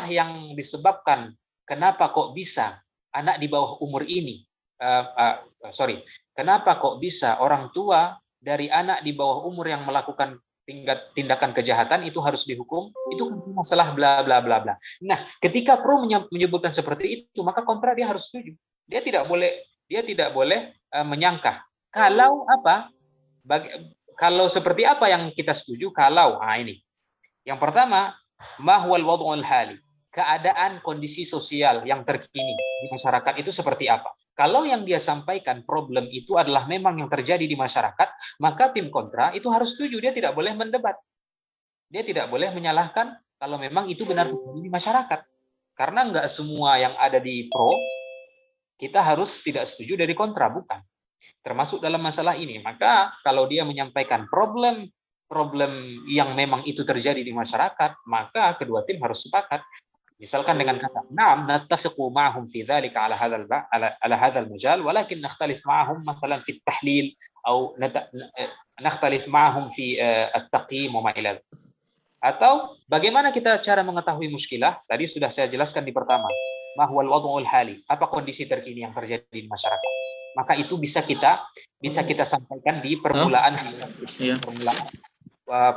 yang disebabkan kenapa kok bisa anak di bawah umur ini, kenapa kok bisa orang tua dari anak di bawah umur yang melakukan tindakan kejahatan itu harus dihukum, itu kan masalah bla bla bla bla. Nah, ketika pro menyebutkan seperti itu, maka kontra dia harus setuju. Dia tidak boleh menyangka. Kalau apa? Kalau seperti apa yang kita setuju? Kalau ini. Yang pertama, mahwal wad'ul hali. Keadaan kondisi sosial yang terkini di masyarakat itu seperti apa? Kalau yang dia sampaikan problem itu adalah memang yang terjadi di masyarakat, maka tim kontra itu harus setuju, dia tidak boleh mendebat. Dia tidak boleh menyalahkan kalau memang itu benar terjadi di masyarakat. Karena enggak semua yang ada di pro, kita harus tidak setuju dari kontra, bukan. Termasuk dalam masalah ini. Maka kalau dia menyampaikan problem yang memang itu terjadi di masyarakat, maka kedua tim harus sepakat. Misalkan dengan kata, "Na'am, nattafiqu ma'hum fi dzalika ala hadzal majal, walakin nakhtalif ma'hum mathalan fi at-tahlil atau nakhtalif ma'hum fi at-taqyim wa ma ila." Atau bagaimana kita cara mengetahui muskilah? Tadi sudah saya jelaskan di pertama. Mahwal wad'ul hali, apa kondisi terkini yang terjadi di masyarakat. Maka itu bisa kita sampaikan di permulaan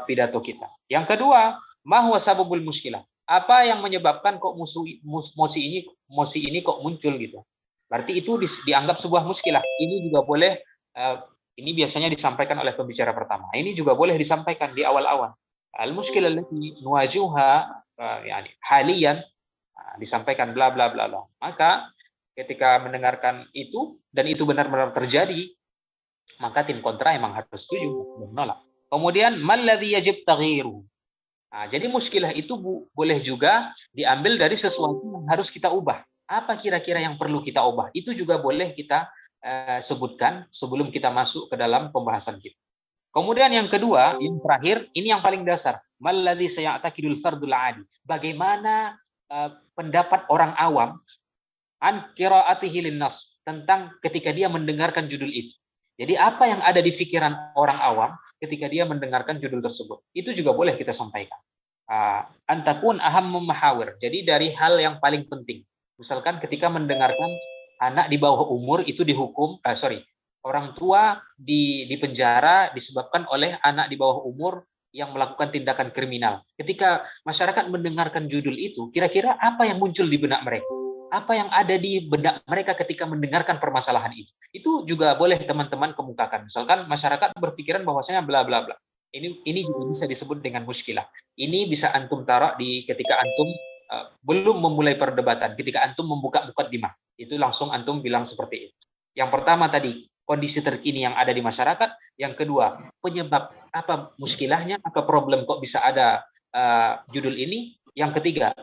pidato kita. Yang kedua, mahwa sababul muskilah. Apa yang menyebabkan kok mosi ini kok muncul gitu. Berarti itu dianggap sebuah muskilah. Ini juga boleh, ini biasanya disampaikan oleh pembicara pertama. Ini juga boleh disampaikan di awal-awal. Al-muskilah allati nuwajihuha yani haliyan, disampaikan bla bla bla bla. Maka ketika mendengarkan itu dan itu benar-benar terjadi, maka tim kontra emang harus setuju, menolak. Kemudian malladzi yajib taghyiru. Jadi muskilah itu boleh juga diambil dari sesuatu yang harus kita ubah. Apa kira-kira yang perlu kita ubah? Itu juga boleh kita sebutkan sebelum kita masuk ke dalam pembahasan kita. Kemudian yang kedua, yang terakhir, ini yang paling dasar. Malladzi sayataqidul fardul adi. Bagaimana pendapat orang awam an qiraatihi linnas, tentang ketika dia mendengarkan judul itu. Jadi apa yang ada di pikiran orang awam ketika dia mendengarkan judul tersebut, itu juga boleh kita sampaikan. Antakun ahammu mahawir. Jadi dari hal yang paling penting. Misalkan ketika mendengarkan anak di bawah umur itu dihukum, orang tua di penjara disebabkan oleh anak di bawah umur yang melakukan tindakan kriminal. Ketika masyarakat mendengarkan judul itu, kira-kira apa yang muncul di benak mereka? Apa yang ada di benak mereka ketika mendengarkan permasalahan itu? Itu juga boleh teman-teman kemukakan. Misalkan masyarakat berpikiran bahwasanya bla bla bla. Ini juga bisa disebut dengan muskilah. Ini bisa antum taruh di ketika antum belum memulai perdebatan, ketika antum membuka mukaddimah. Itu langsung antum bilang seperti itu. Yang pertama tadi, kondisi terkini yang ada di masyarakat. Yang kedua, penyebab apa muskilahnya, apa problem kok bisa ada judul ini. Yang ketiga,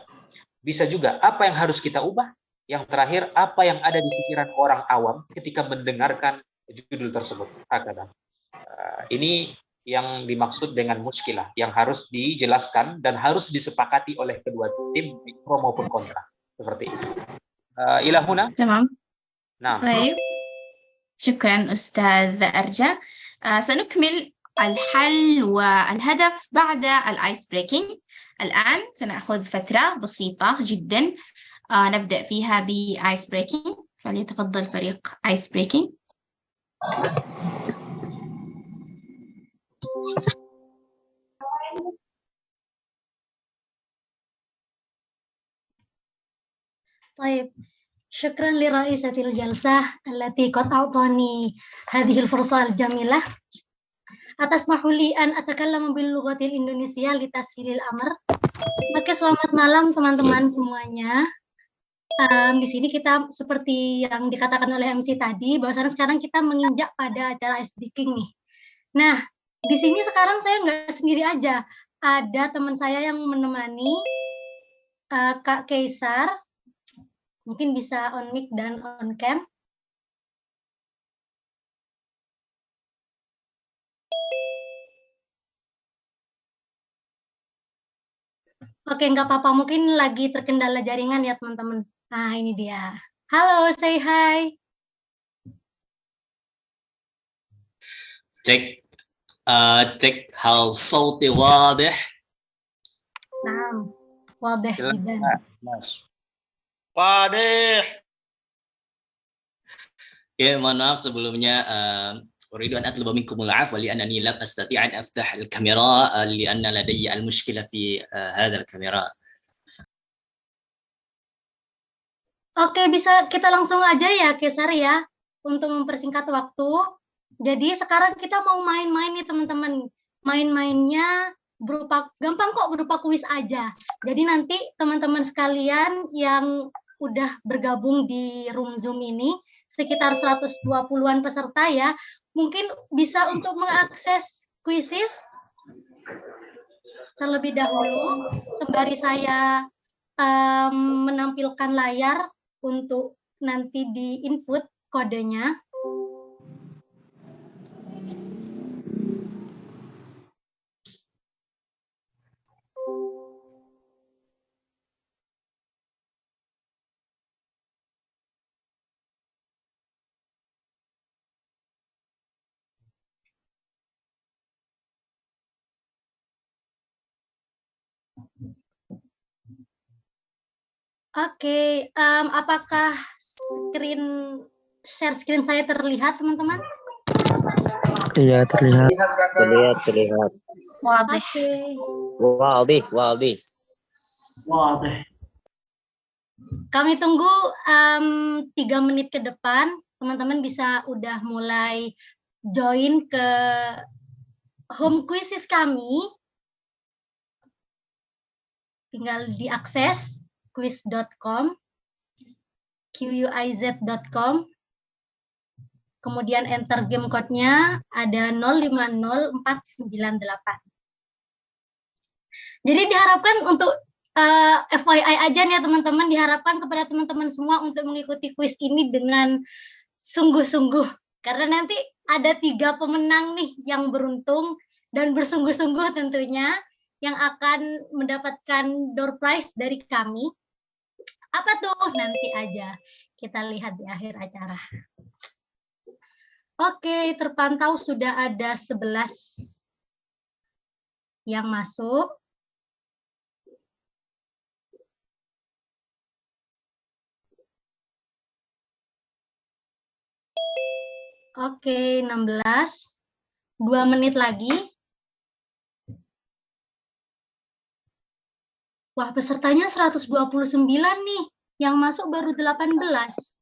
bisa juga apa yang harus kita ubah. Yang terakhir, apa yang ada di pikiran orang awam ketika mendengarkan judul tersebut. Ini yang dimaksud dengan muskilah, yang harus dijelaskan dan harus disepakati oleh kedua tim, pro maupun kontra. Seperti itu. Ilahuna? تمام. Nah. طيب شكرا أستاذ أرجى. سنكمل الحل والهدف بعد الآيس بريكنج. الآن سنأخذ فترة بسيطة جدا نبدأ فيها بآيس بريكنج. فليتفضل فريق آيس بريكنج. طيب شكرا لرئيسة الجلسة التي قد أعطاني هذه الفرصة الجميلة. أتسمح لي أن أتكلم باللغة الإندونيسية لتسهيل الأمر. Oke, selamat malam teman-teman semuanya. Di sini kita seperti yang dikatakan oleh MC tadi, bahwasanya sekarang kita menginjak pada acara ice breaking nih. Nah, di sini sekarang saya nggak sendiri aja, ada teman saya yang menemani, Kak Kaisar. Mungkin bisa on mic dan on cam. Oke, nggak apa-apa. Mungkin lagi terkendala jaringan ya, teman-teman. Nah, ini dia. Halo, say hi. cek hal صوتي واضح. Nah, Wadah Silakan, jidan. Mas. Wadih. Oke, mohon maaf sebelumnya. أريد أن أطلب منكم العفو لأنني لم أستطيع أن أفتح الكاميرا لأن لدي المشكلة في هذا الكاميرا. Oke, bisa kita langsung aja ya, Kesar ya, untuk mempersingkat waktu. Jadi sekarang kita mau main-main nih teman-teman. Main-mainnya berupa, gampang kok, berupa kuis aja. Jadi nanti teman-teman sekalian yang udah bergabung di room Zoom ini, sekitar 120-an peserta ya, mungkin bisa untuk mengakses kuisis terlebih dahulu, sembari saya menampilkan layar untuk nanti di input kodenya. Oke, apakah share screen saya terlihat, teman-teman? Iya, terlihat. Terlihat. واضح. Oke. Wadih. Kami tunggu 3 menit ke depan, teman-teman bisa udah mulai join ke home quizzes kami. Tinggal diakses quiz.com, quiz.com, kemudian enter game code-nya ada 050498. Jadi diharapkan untuk FYI aja nih ya teman-teman, diharapkan kepada teman-teman semua untuk mengikuti kuis ini dengan sungguh-sungguh. Karena nanti ada 3 pemenang nih yang beruntung dan bersungguh-sungguh tentunya yang akan mendapatkan door prize dari kami. Apa tuh? Nanti aja kita lihat di akhir acara. Oke, terpantau sudah ada 11 yang masuk. Oke, 16. 2 menit lagi. Wah, pesertanya 129 nih. Yang masuk baru 18.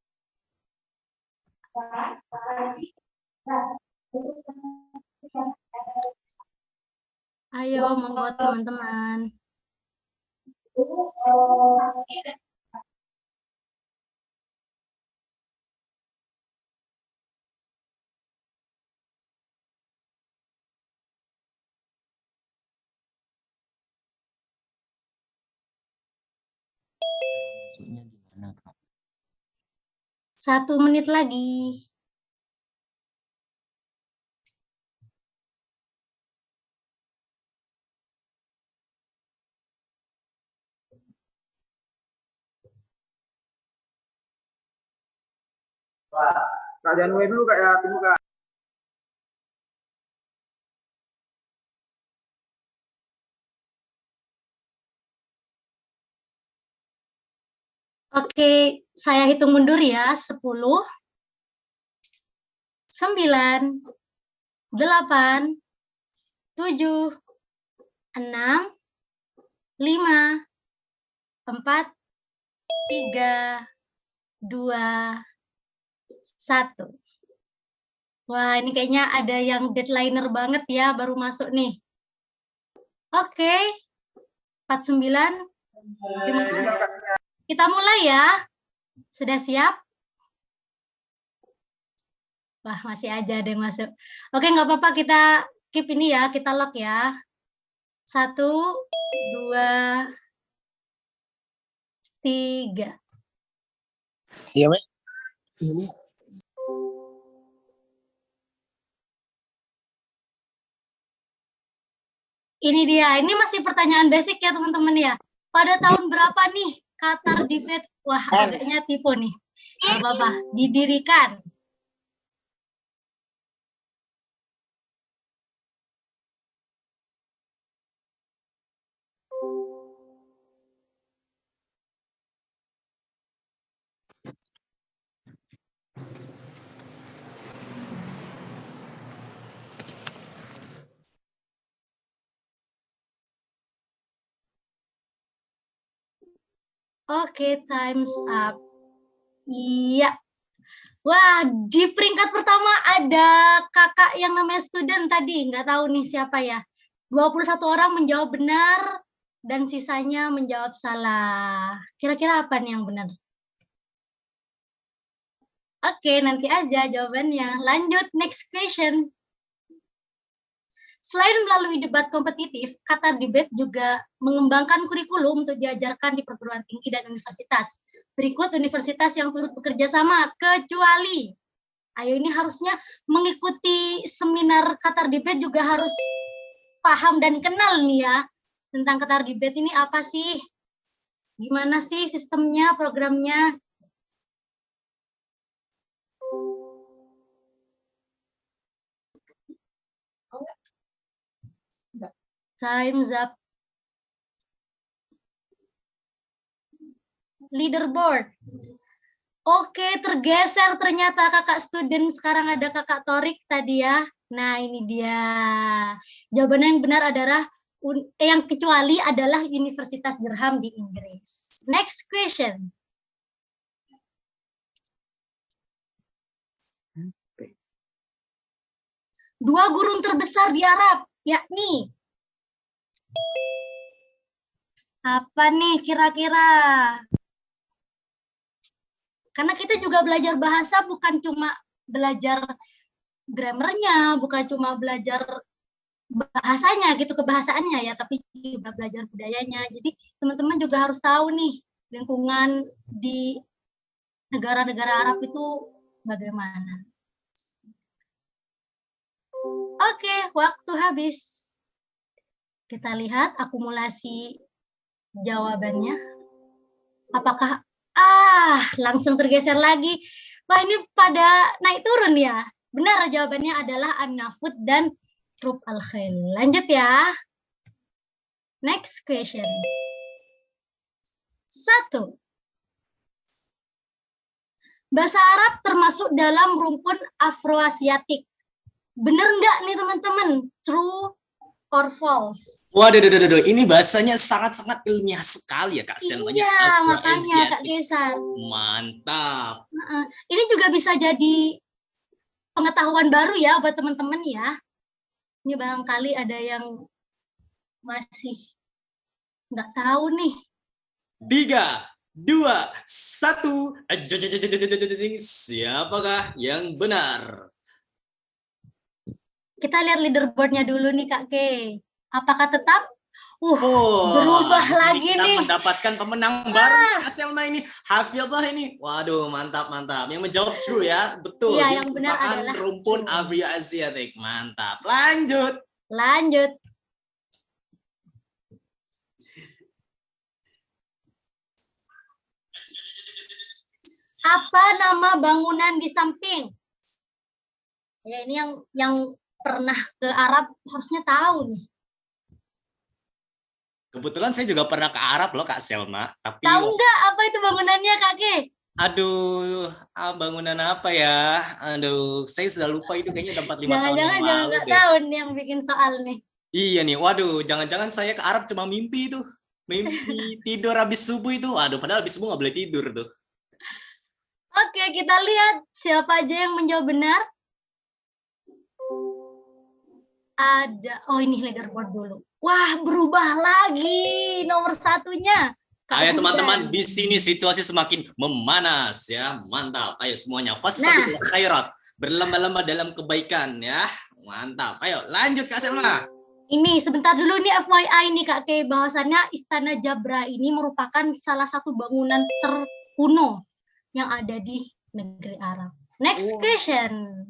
Ayo, monggo teman-teman. Maksudnya gimana, Kak? 1 menit lagi. Kak jangan wave dulu Kak ya, tunggu Kak. Oke, saya hitung mundur ya. 10, 9, 8, 7, 6, 5, 4, 3, 2, 1. Wah, ini kayaknya ada yang deadlineer banget ya, baru masuk nih. Oke, 49, 50. Kita mulai ya. Sudah siap? Wah, masih aja ada yang masuk. Oke, nggak apa-apa, kita keep ini ya, kita lock ya. 1, 2, 3. Iya, Mek. Ini dia, ini masih pertanyaan basic ya teman-teman ya. Pada tahun berapa nih Qatar Debate? Wah, agaknya tipe nih. Nggak apa-apa, didirikan. Oke, time's up. Iya. Wah, di peringkat pertama ada kakak yang namanya student tadi. Nggak tahu nih siapa ya. 21 orang menjawab benar dan sisanya menjawab salah. Kira-kira apa nih yang benar? Oke, nanti aja jawabannya. Lanjut, next question. Selain melalui debat kompetitif, Qatar Debate juga mengembangkan kurikulum untuk diajarkan di perguruan tinggi dan universitas. Berikut universitas yang turut bekerja sama, kecuali. Ayo, ini harusnya mengikuti seminar Qatar Debate juga harus paham dan kenal nih ya. Tentang Qatar Debate ini apa sih? Gimana sih sistemnya, programnya? Time's up. Leaderboard. Oke, tergeser ternyata kakak student. Sekarang ada kakak Torik tadi ya. Nah, ini dia. Jawabannya yang benar adalah yang kecuali adalah Universitas Durham di Inggris. Next question. Dua gurun terbesar di Arab, yakni apa nih kira-kira? Karena kita juga belajar bahasa bukan cuma belajar grammarnya, bukan cuma belajar bahasanya gitu, kebahasaannya ya, tapi juga belajar budayanya. Jadi teman-teman juga harus tahu nih lingkungan di negara-negara Arab itu bagaimana. Oke, waktu habis. Kita lihat akumulasi jawabannya. Apakah langsung tergeser lagi. Wah, ini pada naik turun ya. Benar, jawabannya adalah An-Nafud dan Rub al-Khail. Lanjut ya. Next question. 1. Bahasa Arab termasuk dalam rumpun Afroasiatik. Bener nggak nih teman-teman? True or false? Waduh, ini bahasanya sangat-sangat ilmiah sekali ya Kak Selma. Iya, makanya Kak Gesar. Mantap. Ini juga bisa jadi pengetahuan baru ya buat teman-teman ya. Ini barangkali ada yang masih nggak tahu nih. 3, 2, 1. Siapakah yang benar? Kita lihat leaderboardnya dulu nih Kak Ke. Apakah tetap? Berubah lagi kita nih. Mendapatkan pemenang baru nih, Kak Selma ini. Hafizah ini. Waduh, mantap. Yang menjawab true ya. Betul. Iya, yang benar adalah rumpun Afro-Asiatik. Mantap. Lanjut. Apa nama bangunan di samping? Ya, ini yang pernah ke Arab harusnya tahu nih. Kebetulan saya juga pernah ke Arab loh Kak Selma. Tapi tahu nggak apa itu bangunannya Kak Ke? Aduh, bangunan apa ya? Aduh, saya sudah lupa itu kayaknya udah 4-5 tahun yang lalu. Jangan-jangan nggak tahu nih yang bikin soal nih. Iya nih, waduh, jangan-jangan saya ke Arab cuma mimpi itu. Mimpi tidur habis subuh itu. Waduh, padahal habis subuh nggak boleh tidur tuh. Oke, kita lihat siapa aja yang menjawab benar. Ini leaderboard dulu. Wah, berubah lagi nomor satunya. Ayo teman-teman, di sini situasi semakin memanas ya. Mantap. Ayo semuanya fastabiqul khairat. Berlomba-lomba dalam kebaikan ya. Mantap. Ayo lanjut Kak Selma. Ini sebentar dulu nih FYI nih Kak Ke, bahwasannya Istana Jabra ini merupakan salah satu bangunan terkuno yang ada di negeri Arab. Next question.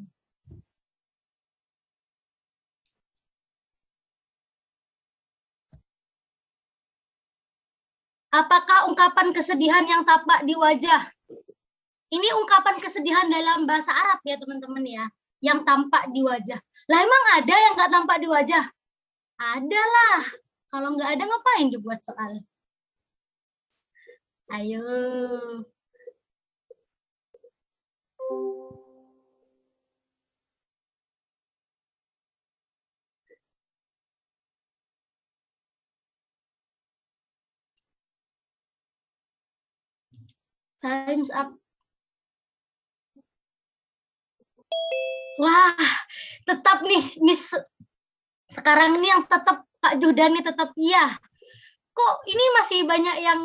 Apakah ungkapan kesedihan yang tampak di wajah? Ini ungkapan kesedihan dalam bahasa Arab ya teman-teman ya, yang tampak di wajah. Lah emang ada yang nggak tampak di wajah? Ada lah. Kalau nggak ada ngapain dibuat soal? Ayo. Time's up. Wah, tetap nih sekarang ini yang tetap Kak Judan nih tetap iya. Kok ini masih banyak yang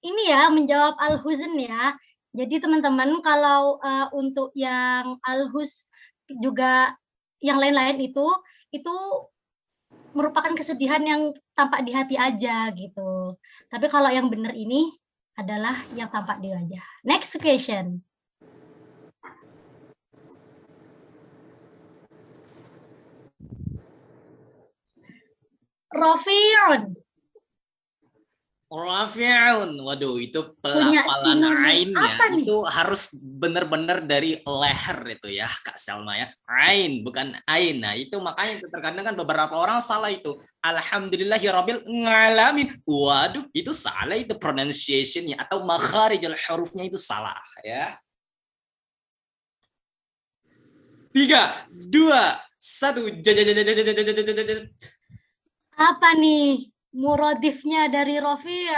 ini ya menjawab al-huzn ya. Jadi teman-teman kalau untuk yang al-huz juga yang lain-lain itu merupakan kesedihan yang tampak di hati aja gitu. Tapi kalau yang benar ini adalah yang tampak di wajah. Next question. Rafi'un. Rafi'un. Waduh, itu Punya pelafalan sinonim ainnya apa nih? itu harus benar-benar dari leher itu ya, Kak Selma ya. Ain bukan ain. Nah, itu makanya itu terkadang kan beberapa orang salah itu. Alhamdulillahirabbil ngalamin. Waduh, itu salah itu pronunciation-nya atau makharijul hurufnya itu salah ya. 3, 2, 1. Apa nih muradifnya dari Rafi'?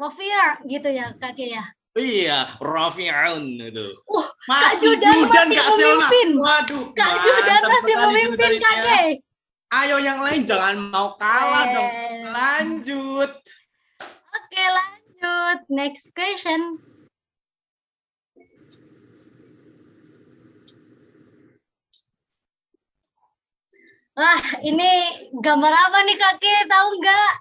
Rafi' gitu ya Kak Ki ya. Iya, Rafi'un itu. Kak Judan masih Kak Selma. memimpin. Waduh, Kak Judan mantap masih sekali memimpin Kak ceritanya. Ki. Ayo yang lain jangan mau kalah dong. Lanjut. Oke, lanjut. Next question. Wah, ini gambar apa nih Kak Ki? Tahu nggak?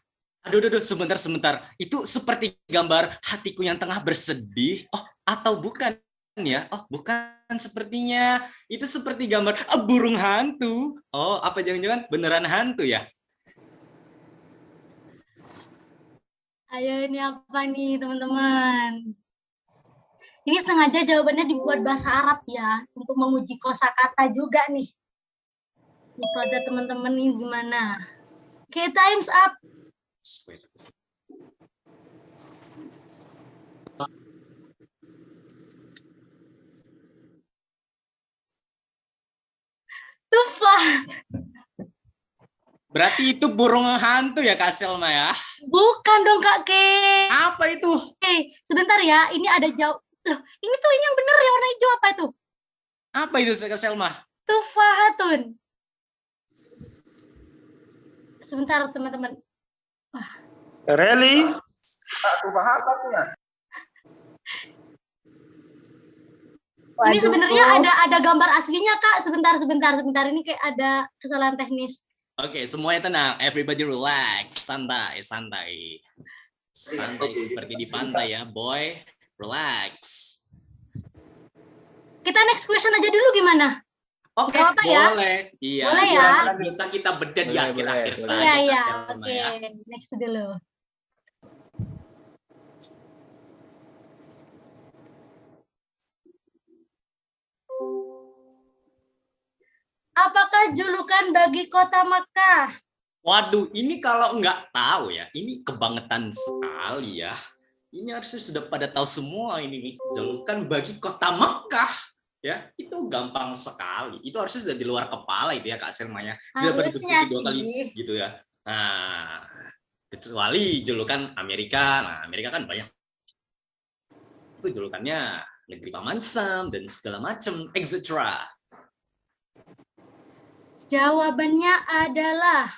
Aduh, sebentar. Itu seperti gambar hatiku yang tengah bersedih. Oh, atau bukan ya? Oh, bukan sepertinya. Itu seperti gambar burung hantu. Oh, apa jangan-jangan beneran hantu ya? Ayo, ini apa nih teman-teman? Ini sengaja jawabannya dibuat bahasa Arab ya, untuk menguji kosakata juga nih. Ini project teman-teman ini gimana? Oke, time's up. Tufah. Berarti itu burung hantu ya, Kak Selma ya? Bukan dong Kak Ke. Apa itu? Sebentar ya, ini ada jawab. Loh, ini tuh ini yang bener yang warna hijau apa itu? Apa itu, Kak Selma? Tufahatun. Sebentar teman-teman. Really? Tufah apa punya? Ini sebenarnya ada gambar aslinya Kak. Sebentar. Ini kayak ada kesalahan teknis. Oke, semuanya tenang. Everybody relax. Santai. Seperti di pantai ya, boy. Relax. Kita next question aja dulu gimana? Oke, Apa ya? boleh. Iya. Boleh ya? Bisa kita bedah di akhir-akhir saja. Iya. Kak Selma, Oke, ya. next dulu. Apakah julukan bagi kota Makkah? Waduh, ini kalau nggak tahu ya, ini kebangetan sekali ya. Ini harusnya sudah pada tahu semua ini. Julukan bagi kota Mekah. Ya, itu gampang sekali. Itu harusnya sudah di luar kepala itu ya, Kak Selma ya. Tidak perlu Harusnya dipikir 2 kali gitu ya. Nah, kecuali julukan Amerika. Nah, Amerika kan banyak. Itu julukannya negeri Paman Sam dan segala macam, etc. Jawabannya adalah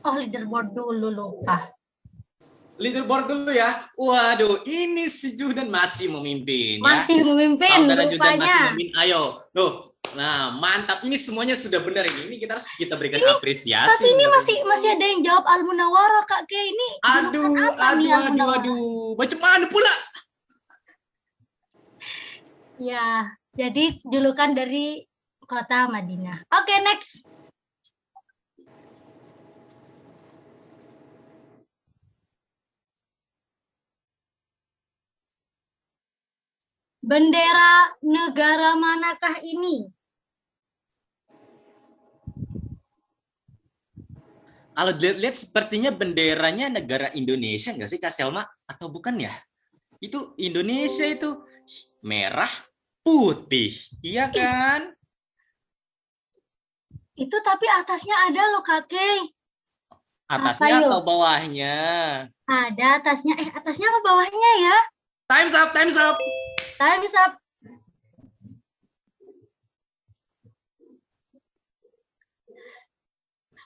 leaderboard dulu lupa. Leaderboard dulu ya. Waduh, ini si Judan masih memimpin Masih ya. memimpin Saudara Judan masih rupanya. memimpin. Ayo, loh. Nah, mantap. Ini semuanya sudah benar ini. Ini kita harus berikan apresiasi. Tapi ini masih ada yang jawab Al-Munawwarah Kak Ke. Ini Aduh. Macam mana pula? Ya, jadi julukan dari kota Madinah. Oke, next. Bendera negara manakah ini? Kalau dilihat sepertinya benderanya negara Indonesia nggak sih, Kak Selma? Atau bukan ya? Itu Indonesia itu merah, putih. Iya kan? Itu tapi atasnya ada loh Kak Ke. Atasnya Apa, atau bawahnya? Ada atasnya. Atasnya apa bawahnya ya? Time's up, time's up. Time's up.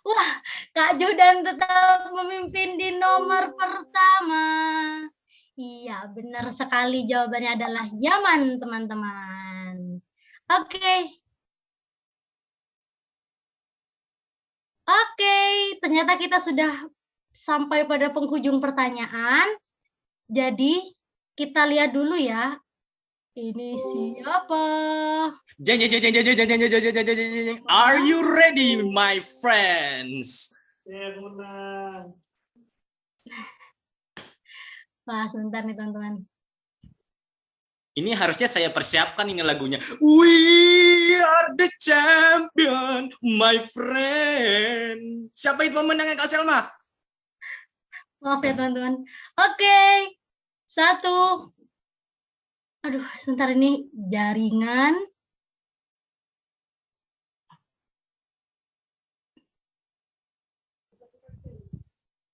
Wah, Kak Judan tetap memimpin di nomor pertama. Iya, benar sekali jawabannya adalah Yaman, teman-teman. Oke. Oke, ternyata kita sudah sampai pada penghujung pertanyaan. Jadi, kita lihat dulu ya. Ini siapa? Jeng, jeng, jeng, jeng, jeng, jeng, jeng, jeng, jeng, jeng, jeng, jeng. Are you ready, my friends? Wah, sebentar nih, teman-teman. Ini harusnya saya persiapkan ini lagunya. We are the champion, my friend. Siapa itu pemenangnya, Kak Selma? Maaf ya, teman-teman. Oke. 1. Aduh, sebentar ini jaringan.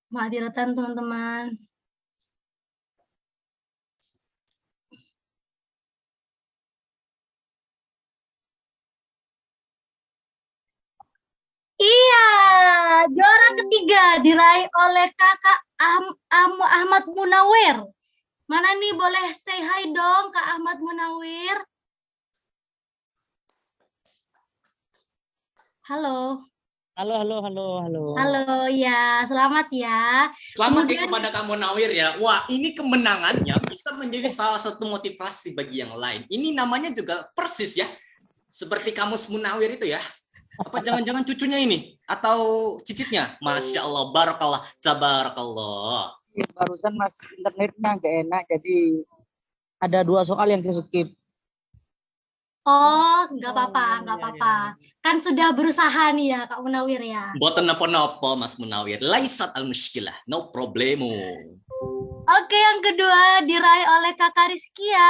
Maafkan teman-teman. Iya, juara ketiga diraih oleh kakak Ahmad Munawir. Mana nih, boleh say hi dong Kak Ahmad Munawir? Halo. Halo, halo, halo, halo. Halo, ya, selamat ya. Selamat ya Kemudian- kepada kamu Nawir ya. Wah, ini kemenangannya bisa menjadi salah satu motivasi bagi yang lain. Ini namanya juga persis ya. Seperti kamus Munawir itu ya. Apa jangan-jangan cucunya ini? Atau cicitnya? Masya Allah, barakallah, tabarakallah. Barusan mas internetnya nggak enak, jadi ada 2 soal yang di-skip. Oh, nggak apa-apa, nggak apa-apa. Kan sudah berusaha nih ya Kak Munawir ya. Boten napa-napa Mas Munawir. Laisat al-muskilah, no problemo. Oke, yang kedua diraih oleh Kakak Rizkia.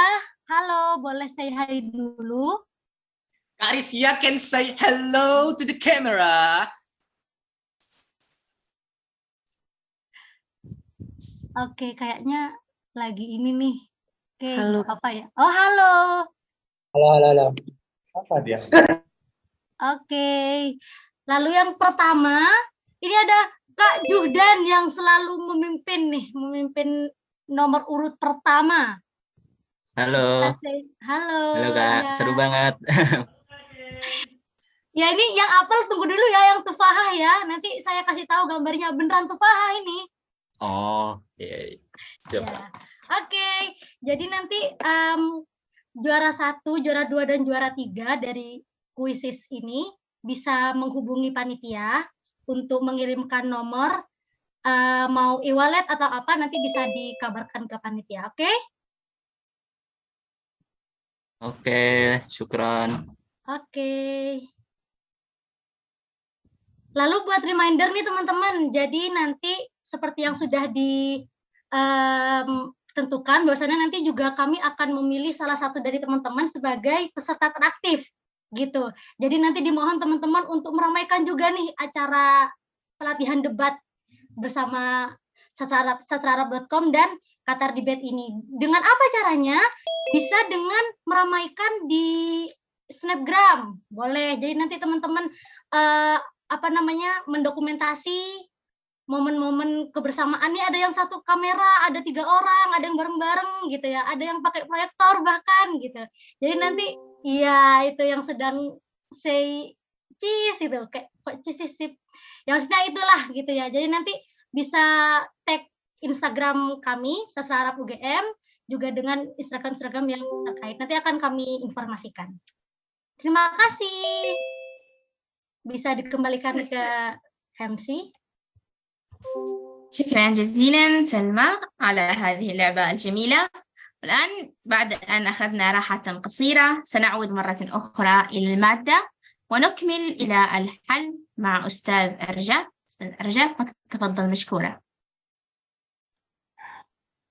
Halo, boleh say hi dulu? Kak Rizia can say hello to the camera. Oke, kayaknya lagi ini nih. Oke, Halo. apa ya? Oh, halo. Halo, halo, halo. Apa dia? Oke. Lalu yang pertama, ini ada Kak Juhdan yang selalu memimpin nomor urut pertama. Halo, Halo. halo Kak, Ya. seru banget. Ya, ini yang apel tunggu dulu ya, yang tufahah ya. Nanti saya kasih tahu gambarnya, beneran tufahah ini. Oh, iya. Siap. Ya. Oke, jadi nanti juara 1, juara 2, dan juara 3 dari kuisis ini bisa menghubungi panitia untuk mengirimkan nomor, mau e-wallet atau apa, nanti bisa dikabarkan ke panitia, oke? Oke, syukran. Oke. Lalu buat reminder nih teman-teman, jadi nanti seperti yang sudah ditentukan, bahwasanya nanti juga kami akan memilih salah satu dari teman-teman sebagai peserta teraktif, gitu. Jadi nanti dimohon teman-teman untuk meramaikan juga nih acara pelatihan debat bersama sastraarab.com dan Qatar Debate ini. Dengan apa caranya? Bisa dengan meramaikan di Snapgram, boleh. Jadi nanti teman-teman mendokumentasi momen-momen kebersamaan. Nih ada yang satu kamera, ada 3 orang, ada yang bareng-bareng gitu ya, ada yang pakai proyektor bahkan gitu. Jadi nanti iya itu yang sedang say cheese itu, kayak kok cheese sip. Ya maksudnya itulah gitu ya. Jadi nanti bisa tag Instagram kami Sastra Arab UGM juga dengan Instagram yang terkait. Nanti akan kami informasikan. Terima kasih. Bisa dikembalikan ke MC. شكرا جزيلا سلمى على هذه اللعبة الجميلة. والآن بعد أن أخذنا راحة قصيرة سنعود مرة أخرى إلى المادة ونكمل إلى الحل مع أستاذ أرجاء. أستاذ أرجاء تفضل مشكورة.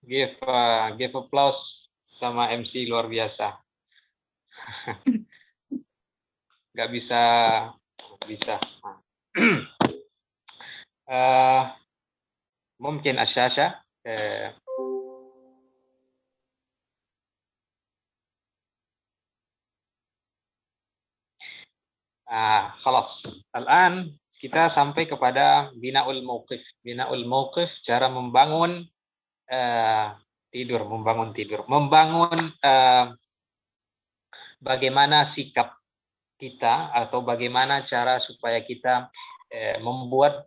Give applause sama MC luar biasa. Nggak bisa. ممكن الشاشة Khalas. Al-an kita sampai kepada binaul mauqif. Binaul mauqif, cara membangun membangun bagaimana sikap kita atau bagaimana cara supaya kita membuat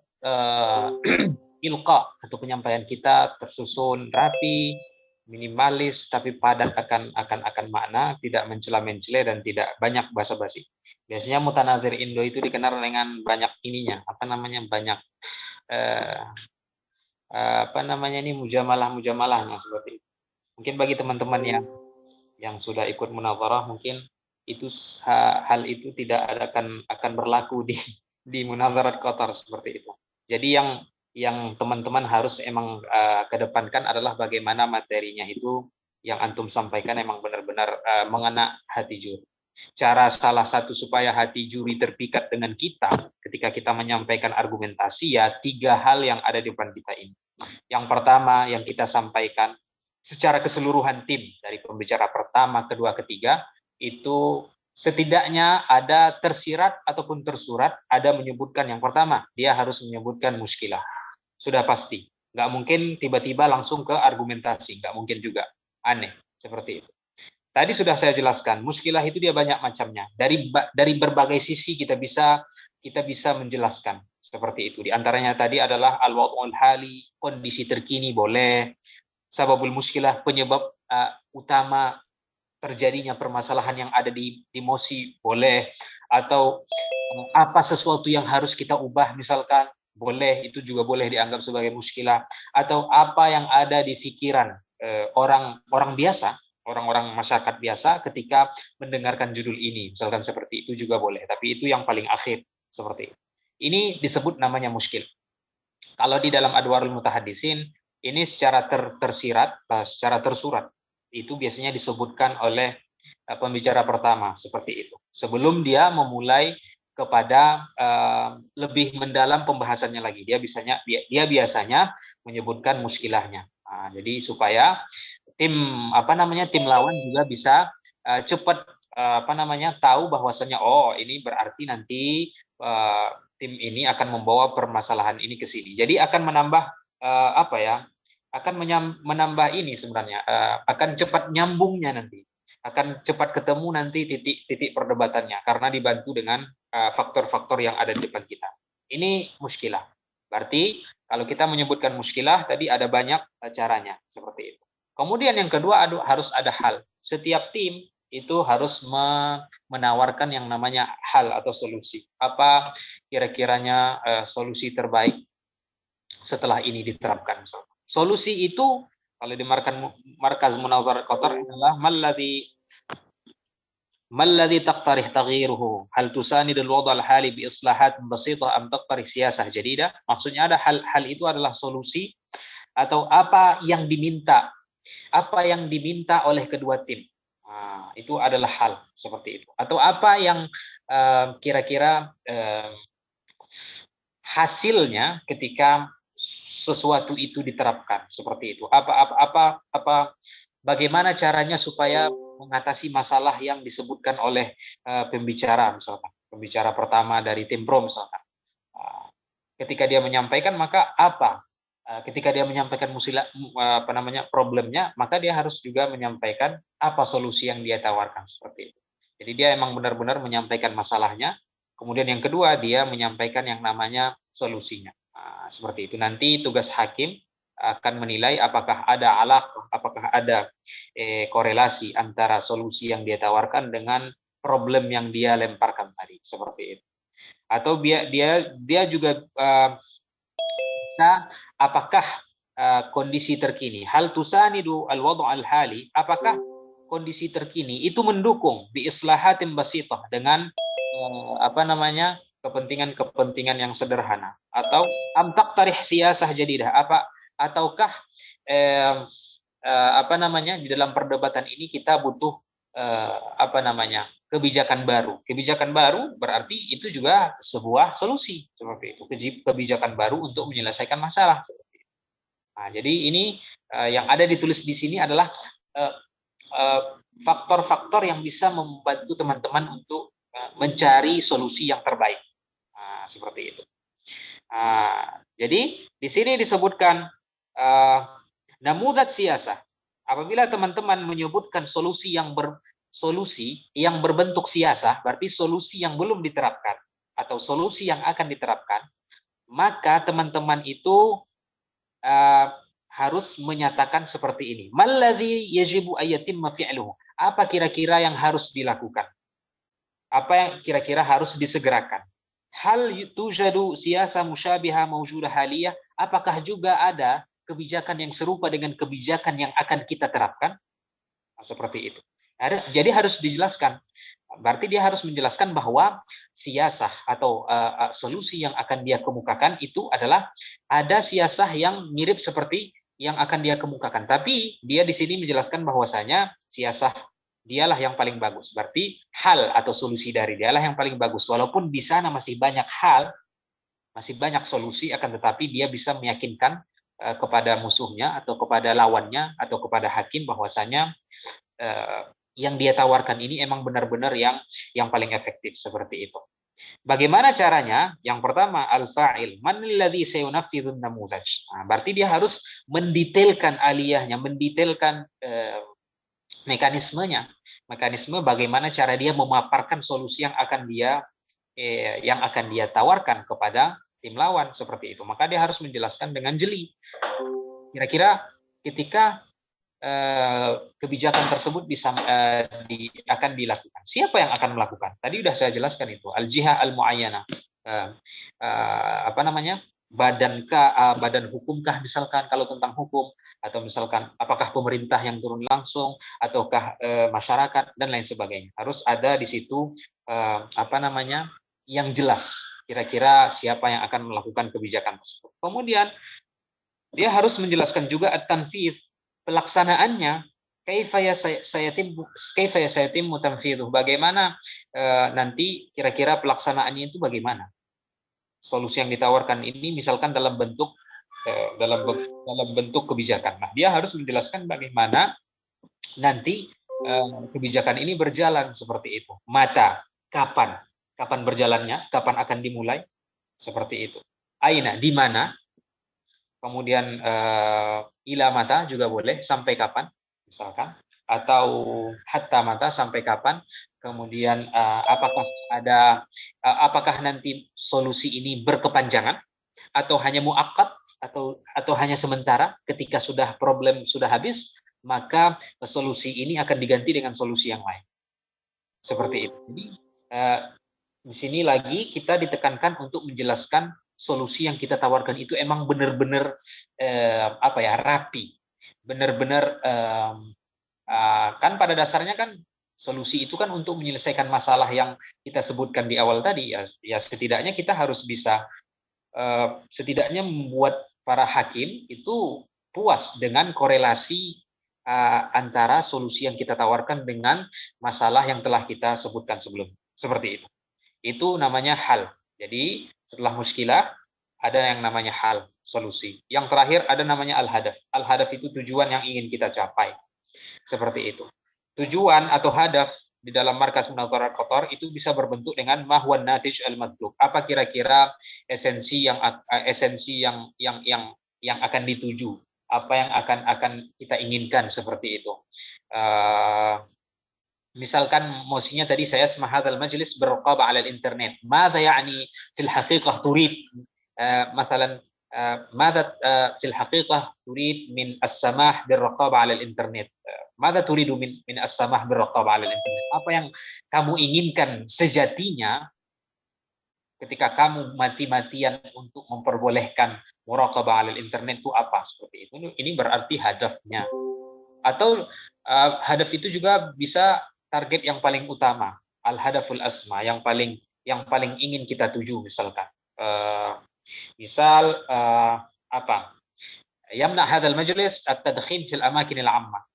ilqa atau penyampaian kita tersusun rapi, minimalis tapi padat akan makna, tidak mencela-mencela dan tidak banyak basa-basi. Biasanya mutanazir Indo itu dikenal dengan banyak ininya, banyak mujamalah-mujamalahnya seperti itu. Mungkin bagi teman-teman yang sudah ikut munazarah mungkin itu hal itu tidak akan berlaku di munazarat Qatar seperti itu. Jadi yang teman-teman harus emang kedepankan adalah bagaimana materinya itu yang antum sampaikan emang benar-benar mengena hati juri. Cara salah satu supaya hati juri terpikat dengan kita ketika kita menyampaikan argumentasi, ya 3 hal yang ada di depan kita ini. Yang pertama yang kita sampaikan secara keseluruhan tim, dari pembicara pertama, kedua, ketiga, itu setidaknya ada tersirat ataupun tersurat, ada menyebutkan yang pertama, dia harus menyebutkan muskilah. Sudah pasti. Nggak mungkin tiba-tiba langsung ke argumentasi. Nggak mungkin juga. Aneh. Seperti itu. Tadi sudah saya jelaskan, muskilah itu dia banyak macamnya. Dari berbagai sisi kita bisa menjelaskan seperti itu. Di antaranya tadi adalah al-wad'ul hali, kondisi terkini boleh, sababul muskilah, penyebab utama terjadinya permasalahan yang ada di emosi boleh, atau apa sesuatu yang harus kita ubah misalkan boleh, itu juga boleh dianggap sebagai muskilah, atau apa yang ada di pikiran orang biasa, orang-orang masyarakat biasa ketika mendengarkan judul ini, misalkan seperti itu juga boleh, tapi itu yang paling akhir seperti itu. Ini disebut namanya muskil. Kalau di dalam Adwarul Mutahaddisin ini secara tersirat, secara tersurat, itu biasanya disebutkan oleh pembicara pertama seperti itu. Sebelum dia memulai kepada lebih mendalam pembahasannya lagi, dia biasanya menyebutkan muskilahnya. Jadi supaya tim lawan juga bisa cepat tahu bahwasanya ini berarti nanti tim ini akan membawa permasalahan ini ke sini. Jadi akan menambah menambah ini sebenarnya, akan cepat nyambungnya nanti, akan cepat ketemu nanti titik perdebatannya karena dibantu dengan faktor-faktor yang ada di depan kita. Ini muskilah. Berarti kalau kita menyebutkan muskilah tadi ada banyak caranya seperti itu. Kemudian yang kedua harus ada hal. Setiap tim itu harus menawarkan yang namanya hal atau solusi. Apa kira-kiranya solusi terbaik setelah ini diterapkan. Solusi itu kalau di markaz Munazarat Qatar adalah malladhi taqtarih taghyiruhu hal tusanid al-wad' al-hali bi islahat basitah am taqtarih siyasah jadidah. Maksudnya ada hal itu adalah solusi atau apa yang diminta oleh kedua tim. Itu adalah hal seperti itu. Atau apa yang kira-kira hasilnya ketika sesuatu itu diterapkan seperti itu. Bagaimana caranya supaya mengatasi masalah yang disebutkan oleh pembicara misalkan, pembicara pertama dari tim pro misalkan. Ketika dia menyampaikan maka ketika dia menyampaikan problemnya, maka dia harus juga menyampaikan apa solusi yang dia tawarkan seperti itu. Jadi dia emang benar-benar menyampaikan masalahnya. Kemudian yang kedua dia menyampaikan yang namanya solusinya. Seperti itu. Nanti tugas hakim akan menilai apakah ada korelasi antara solusi yang dia tawarkan dengan problem yang dia lemparkan tadi seperti itu. Atau dia juga apakah kondisi terkini hal tusanidu al-wad' al-hali, apakah kondisi terkini itu mendukung bi islahatin basitah dengan kepentingan yang sederhana, atau am taqtarih siyasah jadidah, ataukah di dalam perdebatan ini kita butuh kebijakan baru. Kebijakan baru berarti itu juga sebuah solusi seperti itu. Kebijakan baru untuk menyelesaikan masalah seperti itu. Jadi ini yang ada ditulis di sini adalah faktor-faktor yang bisa membantu teman-teman untuk mencari solusi yang terbaik. Nah, seperti itu. Jadi di sini disebutkan namudzat siyasah. Apabila teman-teman menyebutkan solusi yang berbentuk siyasah, berarti solusi yang belum diterapkan atau solusi yang akan diterapkan, maka teman-teman itu harus menyatakan seperti ini. Malladzi yajibu ayatimma fi'luhu. Apa kira-kira yang harus dilakukan? Apa yang kira-kira harus disegerakan? Hal tujadu siyasa musyabiha mawjudah haliyah. Apakah juga ada kebijakan yang serupa dengan kebijakan yang akan kita terapkan? Nah, seperti itu. Jadi harus dijelaskan. Berarti dia harus menjelaskan bahwa siasah atau solusi yang akan dia kemukakan itu adalah ada siasah yang mirip seperti yang akan dia kemukakan. Tapi dia di sini menjelaskan bahwasanya siasah dialah yang paling bagus. Berarti hal atau solusi dari dialah yang paling bagus. Walaupun di sana masih banyak hal, masih banyak solusi, akan tetapi dia bisa meyakinkan kepada musuhnya atau kepada lawannya atau kepada hakim bahwasanya yang dia tawarkan ini emang benar-benar yang paling efektif, seperti itu. Bagaimana caranya? Yang pertama, al-fa'il. Man alladhi sayunaffidhun namuzaj. Nah, berarti dia harus mendetailkan aliyahnya, mendetailkan mekanismenya, mekanisme bagaimana cara dia memaparkan solusi yang akan dia tawarkan kepada tim lawan, seperti itu. Maka dia harus menjelaskan dengan jeli. Kira-kira ketika kebijakan tersebut akan dilakukan, siapa yang akan melakukan? Tadi sudah saya jelaskan itu, al-jihah al-muayyana, badan hukumkah misalkan kalau tentang hukum, atau misalkan apakah pemerintah yang turun langsung ataukah masyarakat dan lain sebagainya. Harus ada di situ yang jelas kira-kira siapa yang akan melakukan kebijakan tersebut. Kemudian dia harus menjelaskan juga at-tanfidz, pelaksanaannya, kaifa yatimmu tanfidzuh, bagaimana nanti kira-kira pelaksanaannya itu bagaimana. Solusi yang ditawarkan ini misalkan dalam bentuk kebijakan. Nah, dia harus menjelaskan bagaimana nanti kebijakan ini berjalan, seperti itu. Mata, kapan berjalannya, kapan akan dimulai, seperti itu. Aina, di mana. Kemudian ila mata juga boleh, sampai kapan, misalkan. Atau hatta mata, sampai kapan. Kemudian apakah nanti solusi ini berkepanjangan atau hanya muakkad, atau hanya sementara, ketika problem sudah habis, maka solusi ini akan diganti dengan solusi yang lain. Seperti itu. Jadi di sini lagi kita ditekankan untuk menjelaskan solusi yang kita tawarkan itu emang benar-benar rapi, benar-benar kan pada dasarnya kan solusi itu kan untuk menyelesaikan masalah yang kita sebutkan di awal tadi, ya setidaknya kita harus bisa setidaknya membuat para hakim itu puas dengan korelasi antara solusi yang kita tawarkan dengan masalah yang telah kita sebutkan sebelumnya. Seperti itu. Itu namanya hal. Jadi setelah muskilah ada yang namanya hal, solusi. Yang terakhir ada namanya al-hadaf. Al-hadaf itu tujuan yang ingin kita capai. Seperti itu. Tujuan atau hadaf di dalam markas munadharat Qatar itu bisa berbentuk dengan mahwan natij al-matlub. Apa kira-kira esensi yang akan dituju, apa yang akan kita inginkan, seperti itu. Misalkan mausinya tadi saya semahadzal majlis berraqabah 'ala al-internet. Madza ya'ni fil haqiqah turid? Masalan madza fil haqiqah turid min as-samah birraqabah 'ala al-internet? Madza turidu min as-samah birraqabah 'ala al-internet? Apa yang kamu inginkan sejatinya ketika kamu mati-matian untuk memperbolehkan muraqabah 'ala al-internet itu apa? Seperti itu. Ini berarti hadafnya. Atau hadaf itu juga bisa target yang paling utama, al-hadaful asma, yang paling ingin kita tuju, misalkan. Yamna hadzal majlis at-tadkhin fil amakin al-'ammah.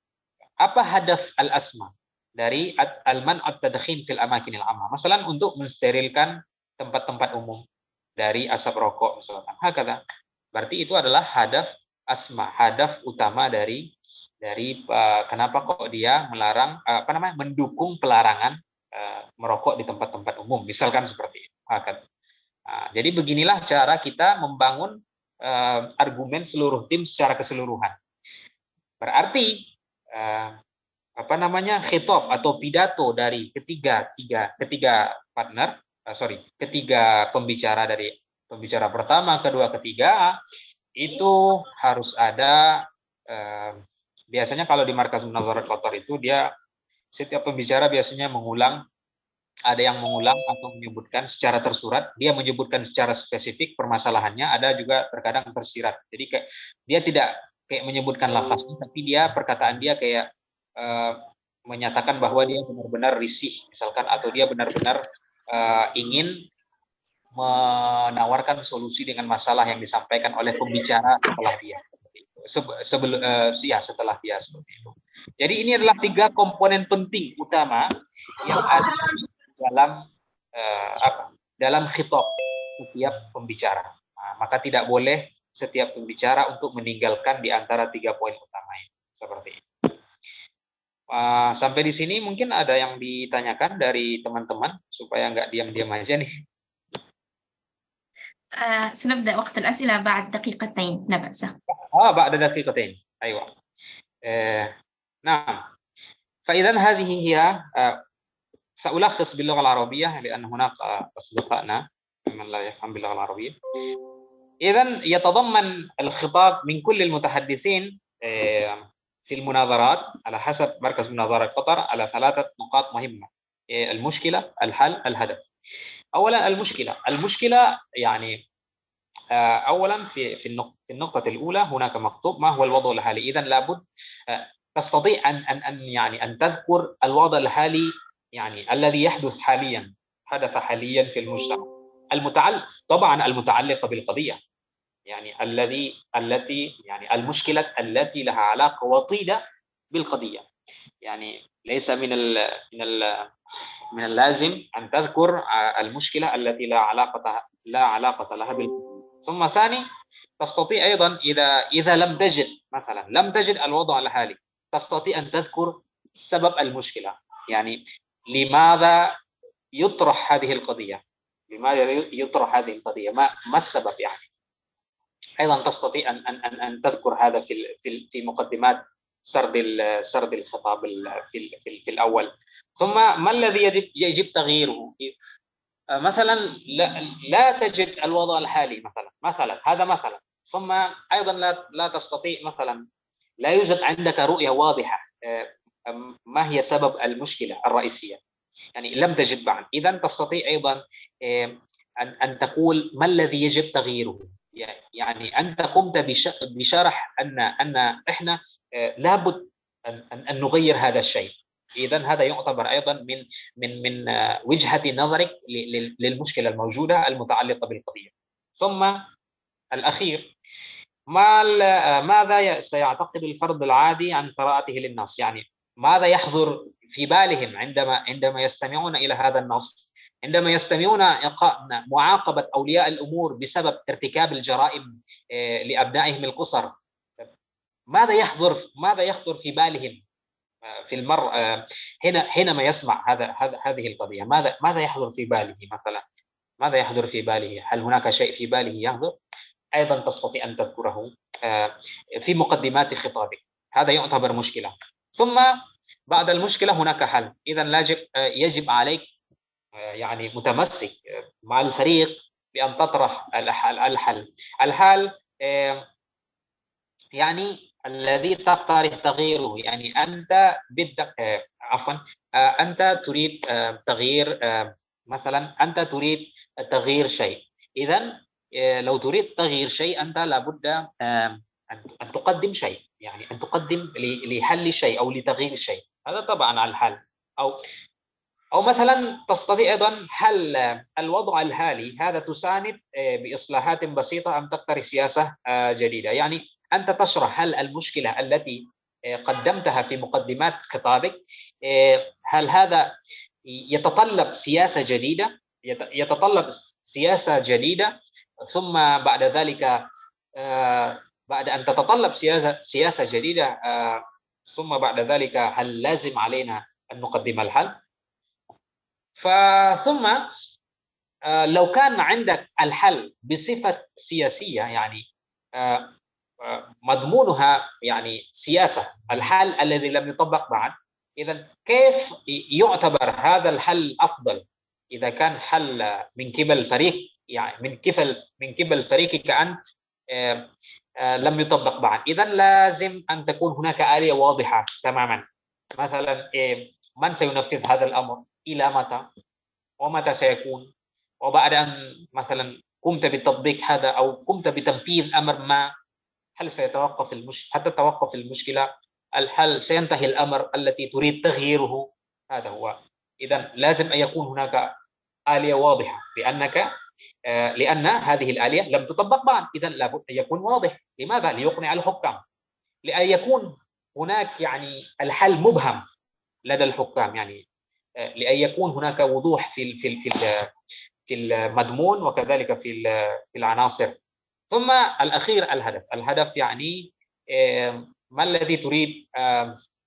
Apa hadaf al-asma dari al-man at-tadkhin fil amakin al-'ammah? Masalan untuk mensterilkan tempat-tempat umum dari asap rokok, misalkan. Hakadha. Berarti itu adalah hadaf asma, hadaf utama dari kenapa kok dia melarang mendukung pelarangan merokok di tempat-tempat umum, misalkan seperti itu. Jadi beginilah cara kita membangun argumen seluruh tim secara keseluruhan. Berarti khitab atau pidato dari ketiga pembicara, dari pembicara pertama, kedua, ketiga, itu harus ada. Biasanya kalau di Markaz Munazarat Qatar itu dia setiap pembicara biasanya mengulang, ada yang mengulang atau menyebutkan secara tersurat, dia menyebutkan secara spesifik permasalahannya, ada juga terkadang tersirat. Jadi kayak dia tidak kayak menyebutkan lafaznya, tapi dia perkataan dia kayak menyatakan bahwa dia benar-benar risih misalkan, atau dia benar-benar ingin menawarkan solusi dengan masalah yang disampaikan oleh pembicara setelah dia. Setelah dia seperti itu. Jadi ini adalah 3 komponen penting utama yang ada dalam khitab setiap pembicara. Maka tidak boleh setiap pembicara untuk meninggalkan di antara 3 poin utama ini. Seperti ini. Sampai di sini mungkin ada yang ditanyakan dari teman-teman supaya nggak diam-diam aja nih. سنبدأ وقت الأسئلة بعد دقيقتين لا بأس. بعد دقيقتين أيوة. نعم. فإذا هذه هي سألخص باللغة العربية لأن هناك أصدقائنا من لا يفهم باللغة العربية. إذا يتضمن الخطاب من كل المتحدثين في المناظرات على حسب مركز مناظرة قطر على 3 نقاط مهمة: المشكلة، الحل، الهدف. أولا المشكلة يعني أولا في النقطة الأولى هناك مكتوب ما هو الوضع الحالي. إذا لابد تستطيع أن تذكر الوضع الحالي، يعني الذي حدث حاليا في المجتمع، طبعا المتعلقة بالقضية، يعني المشكلة التي لها علاقة وطيدة بالقضية. يعني ليس من اللازم أن تذكر المشكلة التي لا علاقة لها بالقضية. ثم ثاني، تستطيع أيضا إذا لم تجد الوضع الحالي، تستطيع أن تذكر سبب المشكلة، يعني لماذا يطرح هذه القضية، ما السبب يعني. أيضا تستطيع أن تذكر هذا في مقدمات سرد الخطاب في الأول. ثم ما الذي يجب تغييره؟ مثلا لا تجد الوضع الحالي مثلا هذا مثلا. ثم أيضا لا تستطيع مثلا، لا يوجد عندك رؤية واضحة ما هي سبب المشكلة الرئيسية، يعني لم تجد بعد. إذا تستطيع أيضا أن تقول ما الذي يجب تغييره، يعني أنت قمت بشرح أن إحنا لابد أن نغير هذا الشيء. إذن هذا يعتبر أيضا من وجهة نظرك للمشكلة الموجودة المتعلقة بالقضية. ثم الأخير، ماذا سيعتقد الفرد العادي عن قراءته للنص، يعني ماذا يحضر في بالهم عندما يستمعون إلى هذا النص، عندما يستمعون معاقبة أولياء الأمور بسبب ارتكاب الجرائم لأبنائهم القصر. ماذا يخطر في بالهم في المرء حينما يسمع هذه القضية؟ ماذا يحضر في باله مثلا؟ ماذا يحضر في باله؟ هل هناك شيء في باله يحضر؟ أيضا تستطيع أن تذكره في مقدمات خطابك. هذا يعتبر مشكلة. ثم بعد المشكلة هناك حل. إذا يجب عليك يعني متمسك مع الفريق بأن تطرح الحل يعني الذي تقترح تغييره، يعني أنت بدك أنت تريد تغيير مثلا، أنت تريد تغيير شيء. إذن لو تريد تغيير شيء أنت لابد أن تقدم شيء، يعني أن تقدم لحل شيء أو لتغيير شيء. هذا طبعا على الحل. أو مثلا تستطيع أيضا حل الوضع الحالي هذا، تساند بإصلاحات بسيطة أم تقترح سياسة جديدة. يعني أنت تشرح هل المشكلة التي قدمتها في مقدمات خطابك هل هذا يتطلب سياسة جديدة، ثم بعد ذلك بعد أن تتطلب سياسة جديدة ثم بعد ذلك هل لازم علينا أن نقدم الحل؟ ثم لو كان عندك الحل بصفة سياسية يعني مضمونها يعني سياسة، الحل الذي لم يطبق بعد، إذا كيف يعتبر هذا الحل أفضل إذا كان حل من قبل فريق، يعني من قبل فريقك أنت لم يطبق بعد؟ إذا لازم أن تكون هناك آلية واضحة تماما. مثلا من سينفذ هذا الأمر، إلى متى، ومتى سيكون، وبعد أن مثلا قمت بتطبيق هذا أو قمت بتنفيذ أمر ما، هل سيتوقف حتى توقف المشكلة؟ هل سينتهي الأمر التي تريد تغييره؟ هذا هو. إذا لازم أن يكون هناك آلية واضحة لأن هذه الآلية لم تطبق بعد، إذا لابد أن يكون واضح. لماذا؟ ليقنع الحكام، لأن يكون هناك يعني الحل مبهم لدى الحكام، يعني لأن يكون هناك وضوح في المضمون وكذلك في العناصر. ثم الأخير الهدف يعني ما الذي تريد،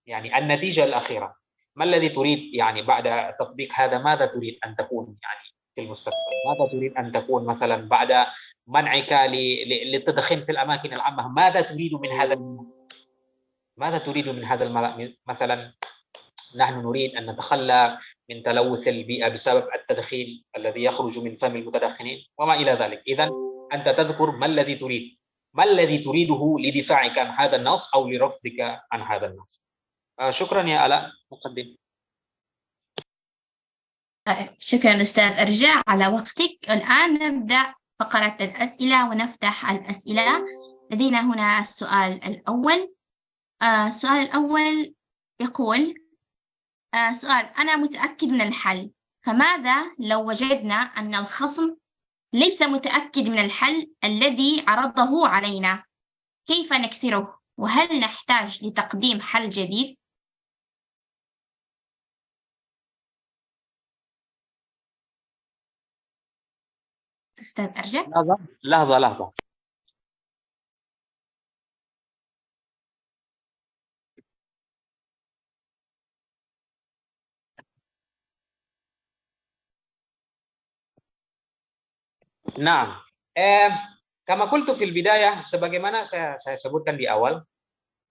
يعني النتيجة الأخيرة، ما الذي تريد يعني بعد تطبيق هذا، ماذا تريد أن تكون يعني في المستقبل؟ ماذا تريد أن تكون مثلا بعد منعك للتدخين في الأماكن العامة؟ ماذا تريد من هذا مثلا نحن نريد أن نتخلى من تلوث البيئة بسبب التدخين الذي يخرج من فم المتدخنين وما إلى ذلك. إذا أنت تذكر ما الذي تريده لدفاعك عن هذا النص أو لرفضك عن هذا النص. شكرا يا آلاء مقدم. شكرا أستاذ أرجاء على وقتك. الآن نبدأ فقرة الأسئلة ونفتح الأسئلة. لدينا هنا السؤال الأول. السؤال الأول يقول سؤال: أنا متأكد من الحل، فماذا لو وجدنا أن الخصم ليس متأكد من الحل الذي عرضه علينا؟ كيف نكسره؟ وهل نحتاج لتقديم حل جديد؟ أستاذ أرجاء. لحظة. Nah, kama qultu fil bidayah, sebagaimana saya sebutkan di awal,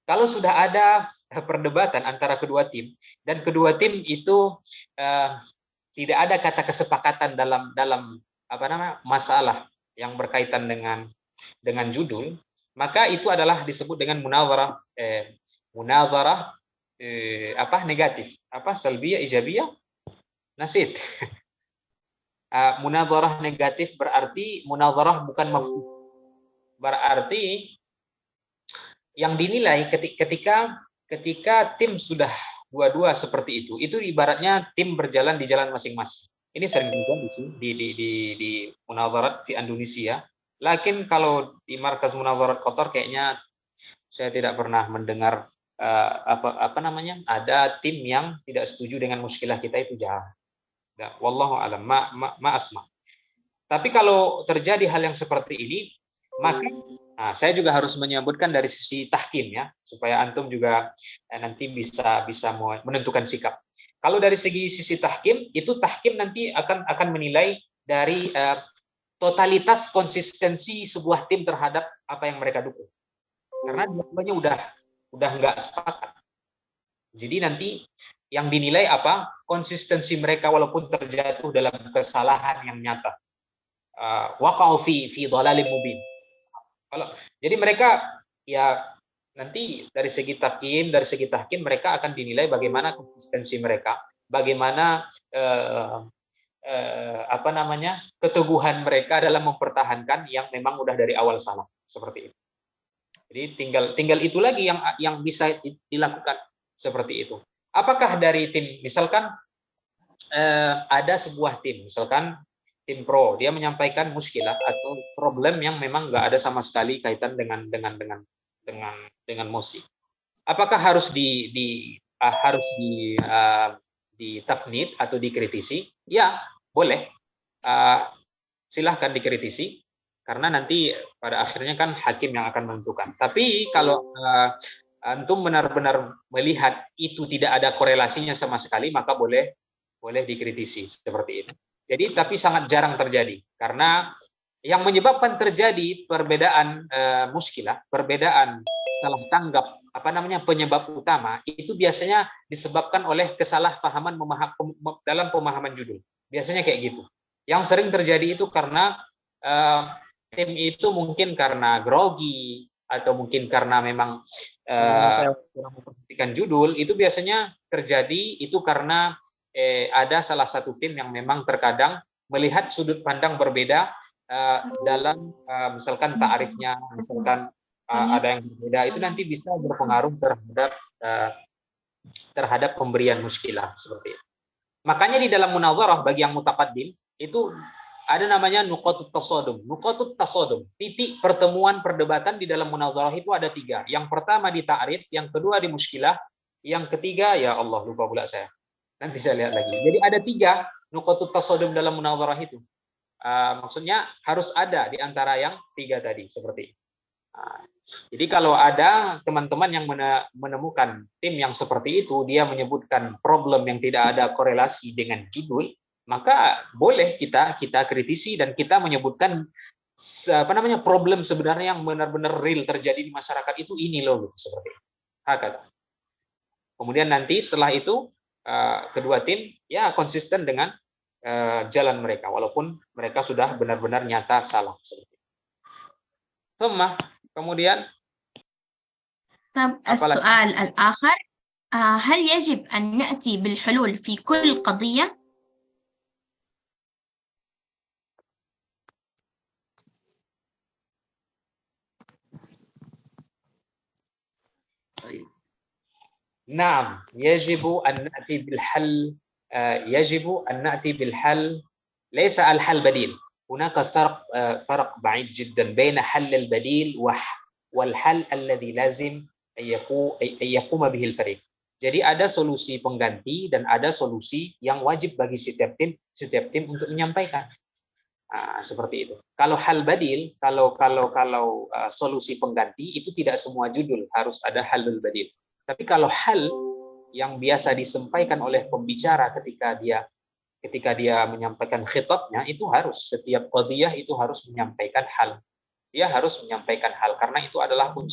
kalau sudah ada perdebatan antara kedua tim dan kedua tim itu tidak ada kata kesepakatan dalam masalah yang berkaitan dengan judul, maka itu adalah disebut dengan munadharah negatif, salbiyah, ijabiyah, nasid. Munadharah negatif berarti munadharah bukan mafhum. Berarti yang dinilai ketika tim sudah dua-dua seperti itu ibaratnya tim berjalan di jalan masing-masing. Ini sering terjadi di munadharat di Indonesia. Lakin kalau di markas munadharat Qatar kayaknya saya tidak pernah mendengar ada tim yang tidak setuju dengan muskilah kita, itu jarang. Wallahu alam, ma asma. Tapi kalau terjadi hal yang seperti ini, maka saya juga harus menyebutkan dari sisi tahkim ya, supaya antum juga nanti bisa menentukan sikap. Kalau dari sisi tahkim, itu tahkim nanti akan menilai dari totalitas konsistensi sebuah tim terhadap apa yang mereka dukung. Karena dua-duanya udah nggak sepakat. Jadi nanti yang dinilai apa? Konsistensi mereka walaupun terjatuh dalam kesalahan yang nyata. Waqa'u fi dhalalim mubin. Jadi mereka ya nanti dari segi tahkim mereka akan dinilai bagaimana konsistensi mereka, bagaimana keteguhan mereka dalam mempertahankan yang memang udah dari awal salah, seperti itu. Jadi tinggal itu lagi yang bisa dilakukan seperti itu. Apakah dari tim, misalkan ada sebuah tim, misalkan tim pro, dia menyampaikan muskilah atau problem yang memang nggak ada sama sekali kaitan dengan musik. Apakah harus ditafnid atau dikritisi? Ya, boleh. Silahkan dikritisi, karena nanti pada akhirnya kan hakim yang akan menentukan. Tapi kalau antum benar-benar melihat itu tidak ada korelasinya sama sekali, maka boleh boleh dikritisi seperti itu. Jadi tapi sangat jarang terjadi karena yang menyebabkan terjadi perbedaan muskilah, perbedaan salah tanggap penyebab utama itu biasanya disebabkan oleh kesalahpahaman dalam pemahaman judul. Biasanya kayak gitu. Yang sering terjadi itu karena tim itu mungkin karena grogi atau mungkin karena memang kurang memperhatikan judul. Itu biasanya terjadi itu karena ada salah satu tim yang memang terkadang melihat sudut pandang berbeda dalam misalkan ta'arifnya, misalkan ada yang berbeda, itu nanti bisa berpengaruh terhadap pemberian muskilah seperti itu. Makanya di dalam munadharah bagi yang mutaqaddim itu ada namanya nuqatut tasadum. Nuqatut tasadum, titik pertemuan perdebatan di dalam munadharah itu ada 3. Yang pertama di ta'rif, yang kedua di muskilah, yang ketiga ya Allah lupa pula saya. Nanti saya lihat lagi. Jadi ada 3 nuqatut tasadum dalam munadharah itu. Maksudnya harus ada di antara yang 3 tadi seperti itu. Jadi kalau ada teman-teman yang menemukan tim yang seperti itu, dia menyebutkan problem yang tidak ada korelasi dengan judul, maka boleh kita kritisi dan kita menyebutkan problem sebenarnya yang benar-benar real terjadi di masyarakat itu ini loh, seperti itu. Kemudian nanti setelah itu kedua tim ya konsisten dengan jalan mereka walaupun mereka sudah benar-benar nyata salah. Kemudian السؤال الآخر هل يجب أن نأتي بالحلول في كل قضية؟ نعم يجب أن نأتي بالحل ليس الحل بديل. هناك فرق بعيد جدا بين حل البديل والحل الذي لازم أن يقوم به الفريق. Jadi ada solusi pengganti dan ada solusi yang wajib bagi setiap tim untuk menyampaikan. Seperti itu. Kalau hal badil, kalau solusi pengganti itu tidak semua judul harus ada halul badil. Tapi kalau hal yang biasa disampaikan oleh pembicara ketika dia menyampaikan khitabnya itu harus setiap qadhiyah itu harus menyampaikan hal. Dia harus menyampaikan hal karena itu adalah 3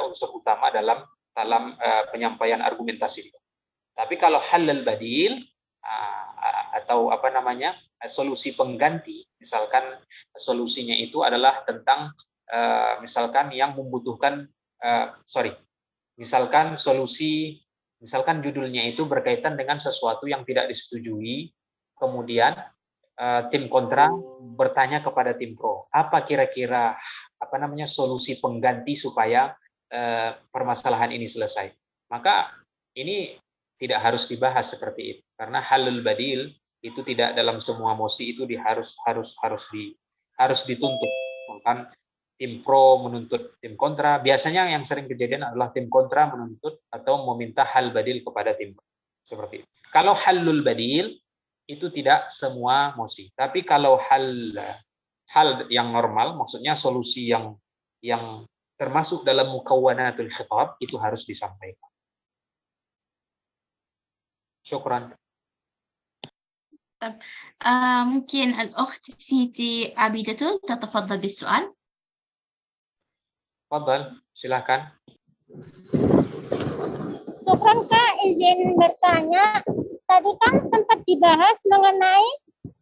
unsur utama dalam penyampaian argumentasi. Tapi kalau halal badil atau solusi pengganti, misalkan solusinya itu adalah tentang misalkan yang membutuhkan misalkan judulnya itu berkaitan dengan sesuatu yang tidak disetujui, kemudian tim kontra bertanya kepada tim pro, apa kira-kira solusi pengganti supaya permasalahan ini selesai. Maka ini tidak harus dibahas seperti itu karena halul badil itu tidak dalam semua mosi itu harus dituntut. Misalkan tim pro menuntut tim kontra, biasanya yang sering kejadian adalah tim kontra menuntut atau meminta hal badil kepada tim pro. Seperti itu. Kalau halul badil itu tidak semua mosi. Tapi kalau hal yang normal, maksudnya solusi yang termasuk dalam mukawwanatul khitab itu harus disampaikan. Syukran. ممكن الأخت سيتي عبيدة تتفضل بالسؤال. Fadhal, silakan. Syukran Kak, izin bertanya. Tadi kan sempat dibahas mengenai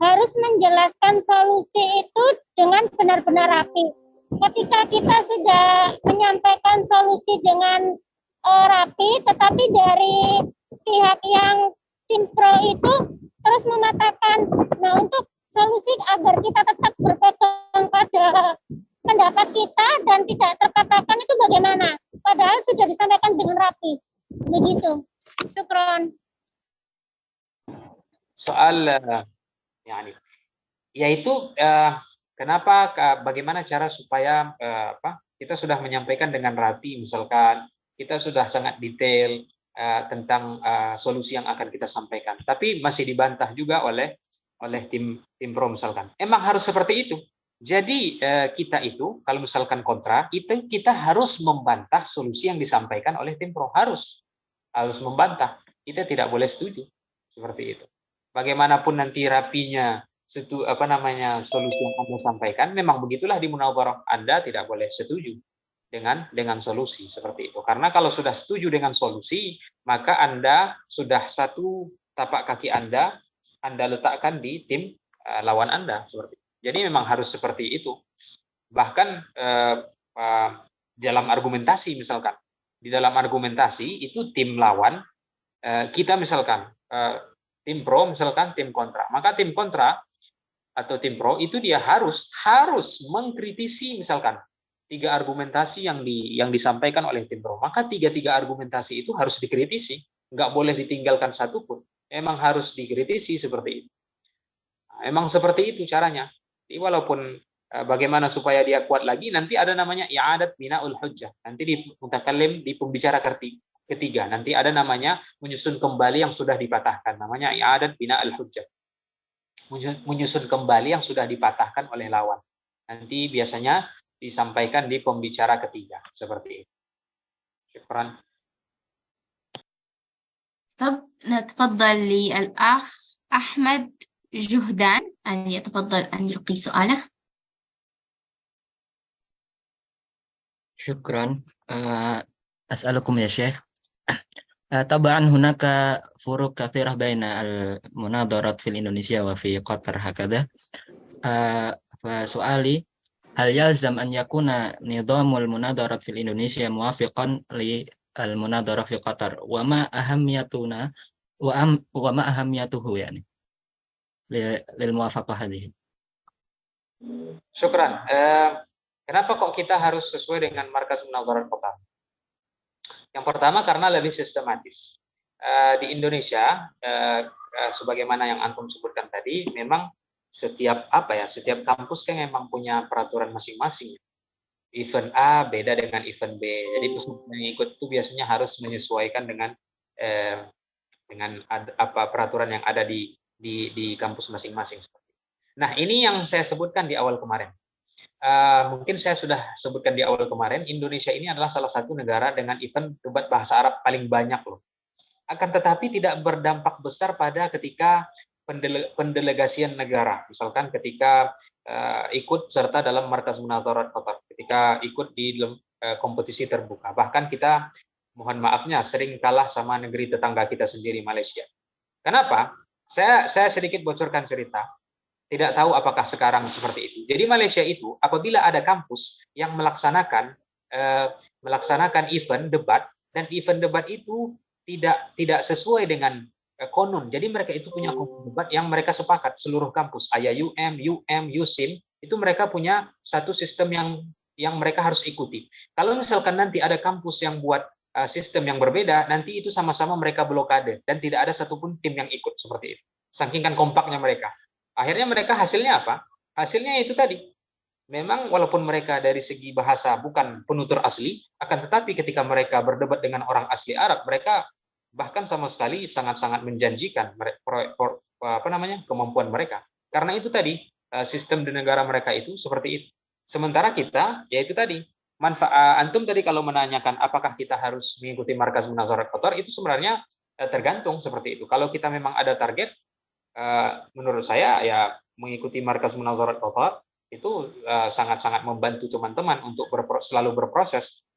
harus menjelaskan solusi itu dengan benar-benar rapi. Ketika kita sudah menyampaikan solusi dengan rapi, tetapi dari pihak yang tim pro itu terus mengatakan, nah untuk solusi agar kita tetap berpegang pada pendapat kita dan tidak terkatakan itu bagaimana? Padahal sudah disampaikan dengan rapi. Begitu. Syukron. Soal yaitu bagaimana cara supaya kita sudah menyampaikan dengan rapi, misalkan kita sudah sangat detail tentang solusi yang akan kita sampaikan, tapi masih dibantah juga oleh tim pro misalkan. Emang harus seperti itu. Jadi kita itu kalau misalkan kontra, itu kita harus membantah solusi yang disampaikan oleh tim pro, harus membantah. Kita tidak boleh setuju seperti itu. bagaimanapun nanti rapinya solusi yang Anda sampaikan, memang begitulah di munadharah. Anda tidak boleh setuju dengan solusi seperti itu. Karena kalau sudah setuju dengan solusi, maka Anda sudah satu tapak kaki Anda letakkan di tim lawan Anda seperti itu. Jadi memang harus seperti itu. Bahkan dalam argumentasi misalkan, di dalam argumentasi itu tim lawan, kita misalkan tim pro misalkan tim kontra, maka tim kontra atau tim pro itu dia harus mengkritisi misalkan 3 argumentasi yang disampaikan oleh tim pro, maka 3 argumentasi itu harus dikritisi, nggak boleh ditinggalkan satu pun, emang harus dikritisi seperti itu. Emang seperti itu caranya. Jadi walaupun bagaimana supaya dia kuat lagi, nanti ada namanya i'adat bina'ul hujjah. Nanti di mutakallim, di pembicara ketiga, nanti ada namanya menyusun kembali yang sudah dipatahkan, namanya i'adat bina'ul hujjah. Menyusun kembali yang sudah dipatahkan oleh lawan. Nanti biasanya disampaikan di pembicara ketiga seperti itu. Syukran. طب نتفضل للأخ أحمد جهدان أن يتفضل أن يلقي سؤاله. شكرا. أسألكم يا شيخ. طبعا هناك فروق كثيرة بين المناظرات في إندونيسيا وفي قطر هكذا. فسؤالي هل يلزم أن يكون نظام المناظرات في إندونيسيا موافقا للمناظرة في قطر وما أهميته يعني للموافقة هذه؟ Syukran. Kenapa kok kita harus sesuai dengan markas munadharat Qatar? Yang pertama karena lebih sistematis. Di Indonesia, sebagaimana yang antum sebutkan tadi, memang setiap kampus kan memang punya peraturan masing-masing. Event A beda dengan event B. Jadi peserta yang ikut itu biasanya harus menyesuaikan dengan peraturan yang ada di kampus masing-masing. Nah, ini yang saya sebutkan di awal kemarin. Mungkin saya sudah sebutkan di awal kemarin, Indonesia ini adalah salah satu negara dengan event debat bahasa Arab paling banyak loh. Akan tetapi tidak berdampak besar pada ketika pendelegasian negara, misalkan ketika ikut serta dalam markas munadharat Qatar, ketika ikut di kompetisi terbuka. Bahkan kita, mohon maafnya, sering kalah sama negeri tetangga kita sendiri, Malaysia. Kenapa? Saya sedikit bocorkan cerita. Tidak tahu apakah sekarang seperti itu. Jadi Malaysia itu apabila ada kampus yang melaksanakan event debat, dan event debat itu tidak sesuai dengan konon. Jadi mereka itu punya debat yang mereka sepakat seluruh kampus, IAIUM, UM, USIN, itu mereka punya satu sistem yang mereka harus ikuti. Kalau misalkan nanti ada kampus yang buat sistem yang berbeda, nanti itu sama-sama mereka blokade dan tidak ada satupun tim yang ikut seperti itu. Saking kan kompaknya mereka. Akhirnya mereka hasilnya apa? Hasilnya itu tadi. Memang walaupun mereka dari segi bahasa bukan penutur asli, akan tetapi ketika mereka berdebat dengan orang asli Arab, mereka bahkan sama sekali sangat-sangat menjanjikan kemampuan mereka. Karena itu tadi sistem di negara mereka itu seperti itu. Sementara kita, yaitu tadi antum tadi kalau menanyakan apakah kita harus mengikuti markas munadharat Qatar, itu sebenarnya tergantung seperti itu. Kalau kita memang ada target, menurut saya ya mengikuti markas munadharat Qatar itu sangat-sangat membantu teman-teman untuk selalu berproses.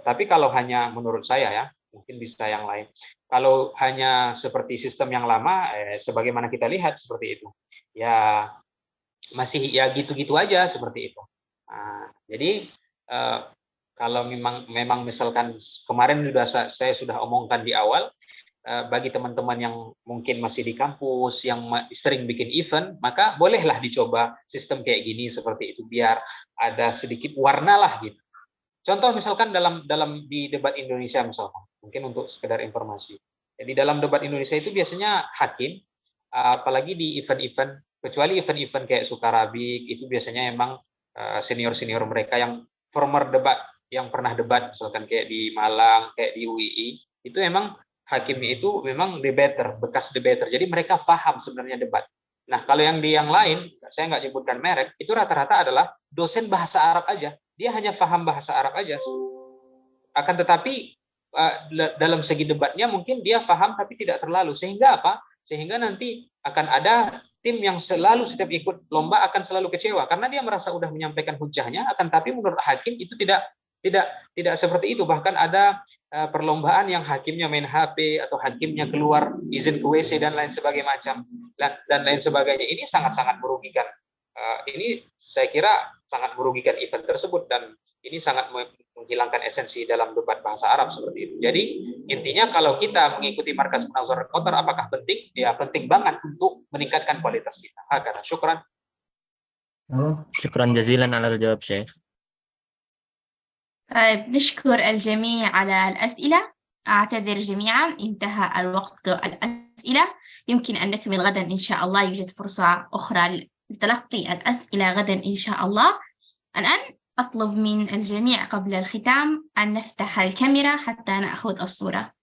Tapi kalau hanya menurut saya ya, mungkin bisa yang lain. Kalau hanya seperti sistem yang lama, sebagaimana kita lihat seperti itu, ya masih ya gitu-gitu aja seperti itu. Jadi kalau memang misalkan kemarin saya sudah omongkan di awal, bagi teman-teman yang mungkin masih di kampus, yang sering bikin event, maka bolehlah dicoba sistem kayak gini seperti itu, biar ada sedikit warna lah gitu. Contoh misalkan di debat Indonesia misalkan, mungkin untuk sekedar informasi. Jadi dalam debat Indonesia itu biasanya hakim, apalagi di event-event, kecuali event-event kayak Sukarabik, itu biasanya emang senior-senior mereka yang former debat, yang pernah debat, misalkan kayak di Malang, kayak di UII, itu emang hakimnya itu memang debater, bekas debater. Jadi mereka paham sebenarnya debat. Nah, kalau yang lain, saya nggak nyebutkan merek, itu rata-rata adalah dosen bahasa Arab aja. Dia hanya paham bahasa Arab aja. Akan tetapi dalam segi debatnya mungkin dia paham tapi tidak terlalu. Sehingga apa? sehingga nanti akan ada tim yang selalu setiap ikut lomba akan selalu kecewa karena dia merasa sudah menyampaikan hujahnya, akan tapi menurut hakim itu tidak seperti itu. Bahkan ada perlombaan yang hakimnya main HP atau hakimnya keluar izin ke WC dan lain sebagainya. Ini sangat-sangat merugikan. Ini saya kira sangat merugikan event tersebut dan ini sangat menghilangkan esensi dalam debat bahasa Arab seperti itu. Jadi intinya kalau kita mengikuti markas Munazarah Qatar apakah penting? Ya penting banget untuk meningkatkan kualitas kita. Hakana. Syukran. Syukran jazilan ala jawab Syekh. طيب نشكر الجميع على الأسئلة. أعتذر جميعا انتهى الوقت الأسئلة. يمكن أن نكمل غدا إن شاء الله، يوجد فرصة أخرى لتلقي الأسئلة غدا إن شاء الله. الآن أطلب من الجميع قبل الختام أن نفتح الكاميرا حتى نأخذ الصورة.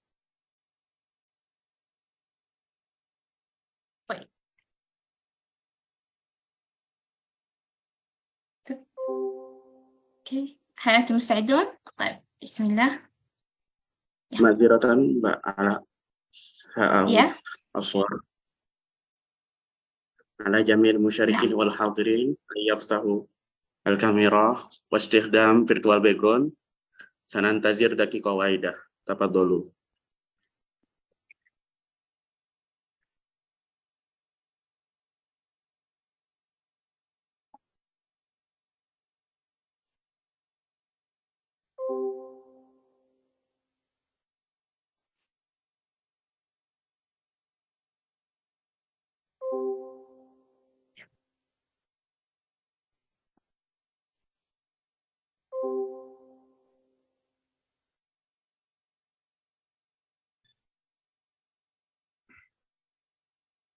طيب. أوكي. هل أنتم مستعدون؟ طيب بسم الله. معذرة على يا الصور على جميع المشاركين نعم. والحاضرين أن يفتحوا الكاميرا واستخدام virtual background. سننتظر دقيقة واحدة. تفضلوا.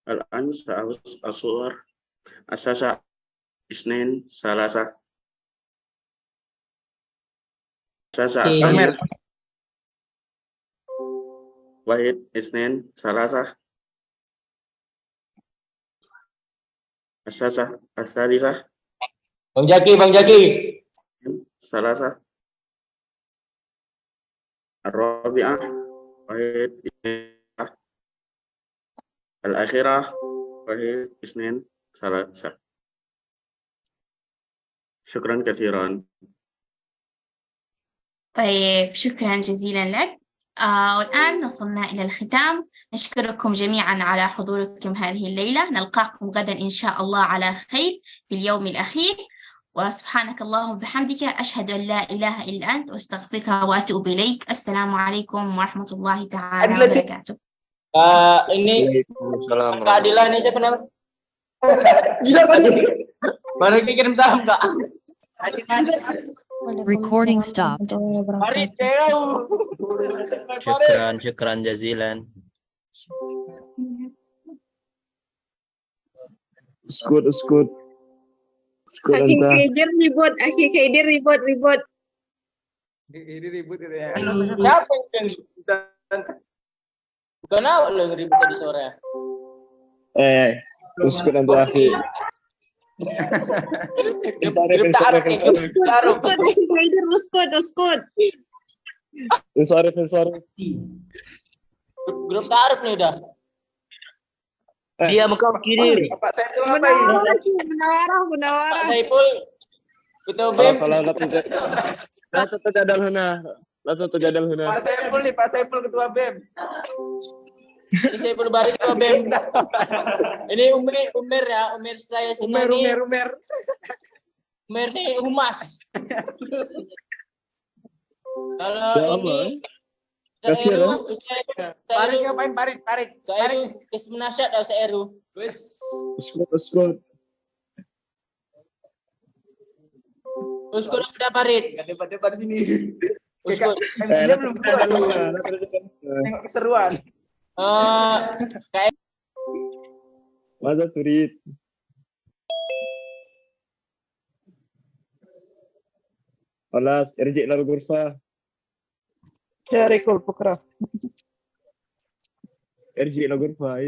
الآن سأعرض الصور أساسا اثنين ثلاثة أساسا الثانية واحد اثنين ثلاثة أساسا الثالثة Bang Jaki. ثلاثة الرابعة واحد اثنين الأخيرة واحد اثنين ثلاثة. شكرا كثيرا. طيب شكرا جزيلا لك. والآن وصلنا إلى الختام. نشكركم جميعا على حضوركم هذه الليلة. نلقاكم غدا إن شاء الله على خير في اليوم الأخير. وسبحانك اللهم وبحمدك أشهد أن لا إله إلا أنت وأستغفرك وأتوب إليك. السلام عليكم ورحمة الله تعالى وبركاته. Ini keadilan ini siapa namanya? Baru kirim salam Kak. Recording stopped. Mari Syukran jazilan. Uskut. Akhi Kaidir ribut. Ini ribut gitu ya. Siapa yang kenapa lo ribut tadi sore? Uskut nanti akhi. Uskut. Sorry. Grup taruh nih udah. Dia muka kiri. Pak Saiful apa ini? Munawara. Pak Saiful. Betul Bem. Langsung terjadal huna. Pak Saiful nih, Pak Saiful ketua Bem. Ini Saiful Bari ketua Bem. Ini Umir ya, Umir saya sini. Umir nih humas. Kalau ini Seru. Parik ngapain parik? Seru kesmenasyat atau seru? Wes. Uskut. Uskut ada parit. Gak debat-debat di sini. Uskut. MC-nya belum keluar. Tengok keseruan. Kayak Masa turit. خلاص ارجع للغرفة. شارك الفكرة. ارجع للغرفة.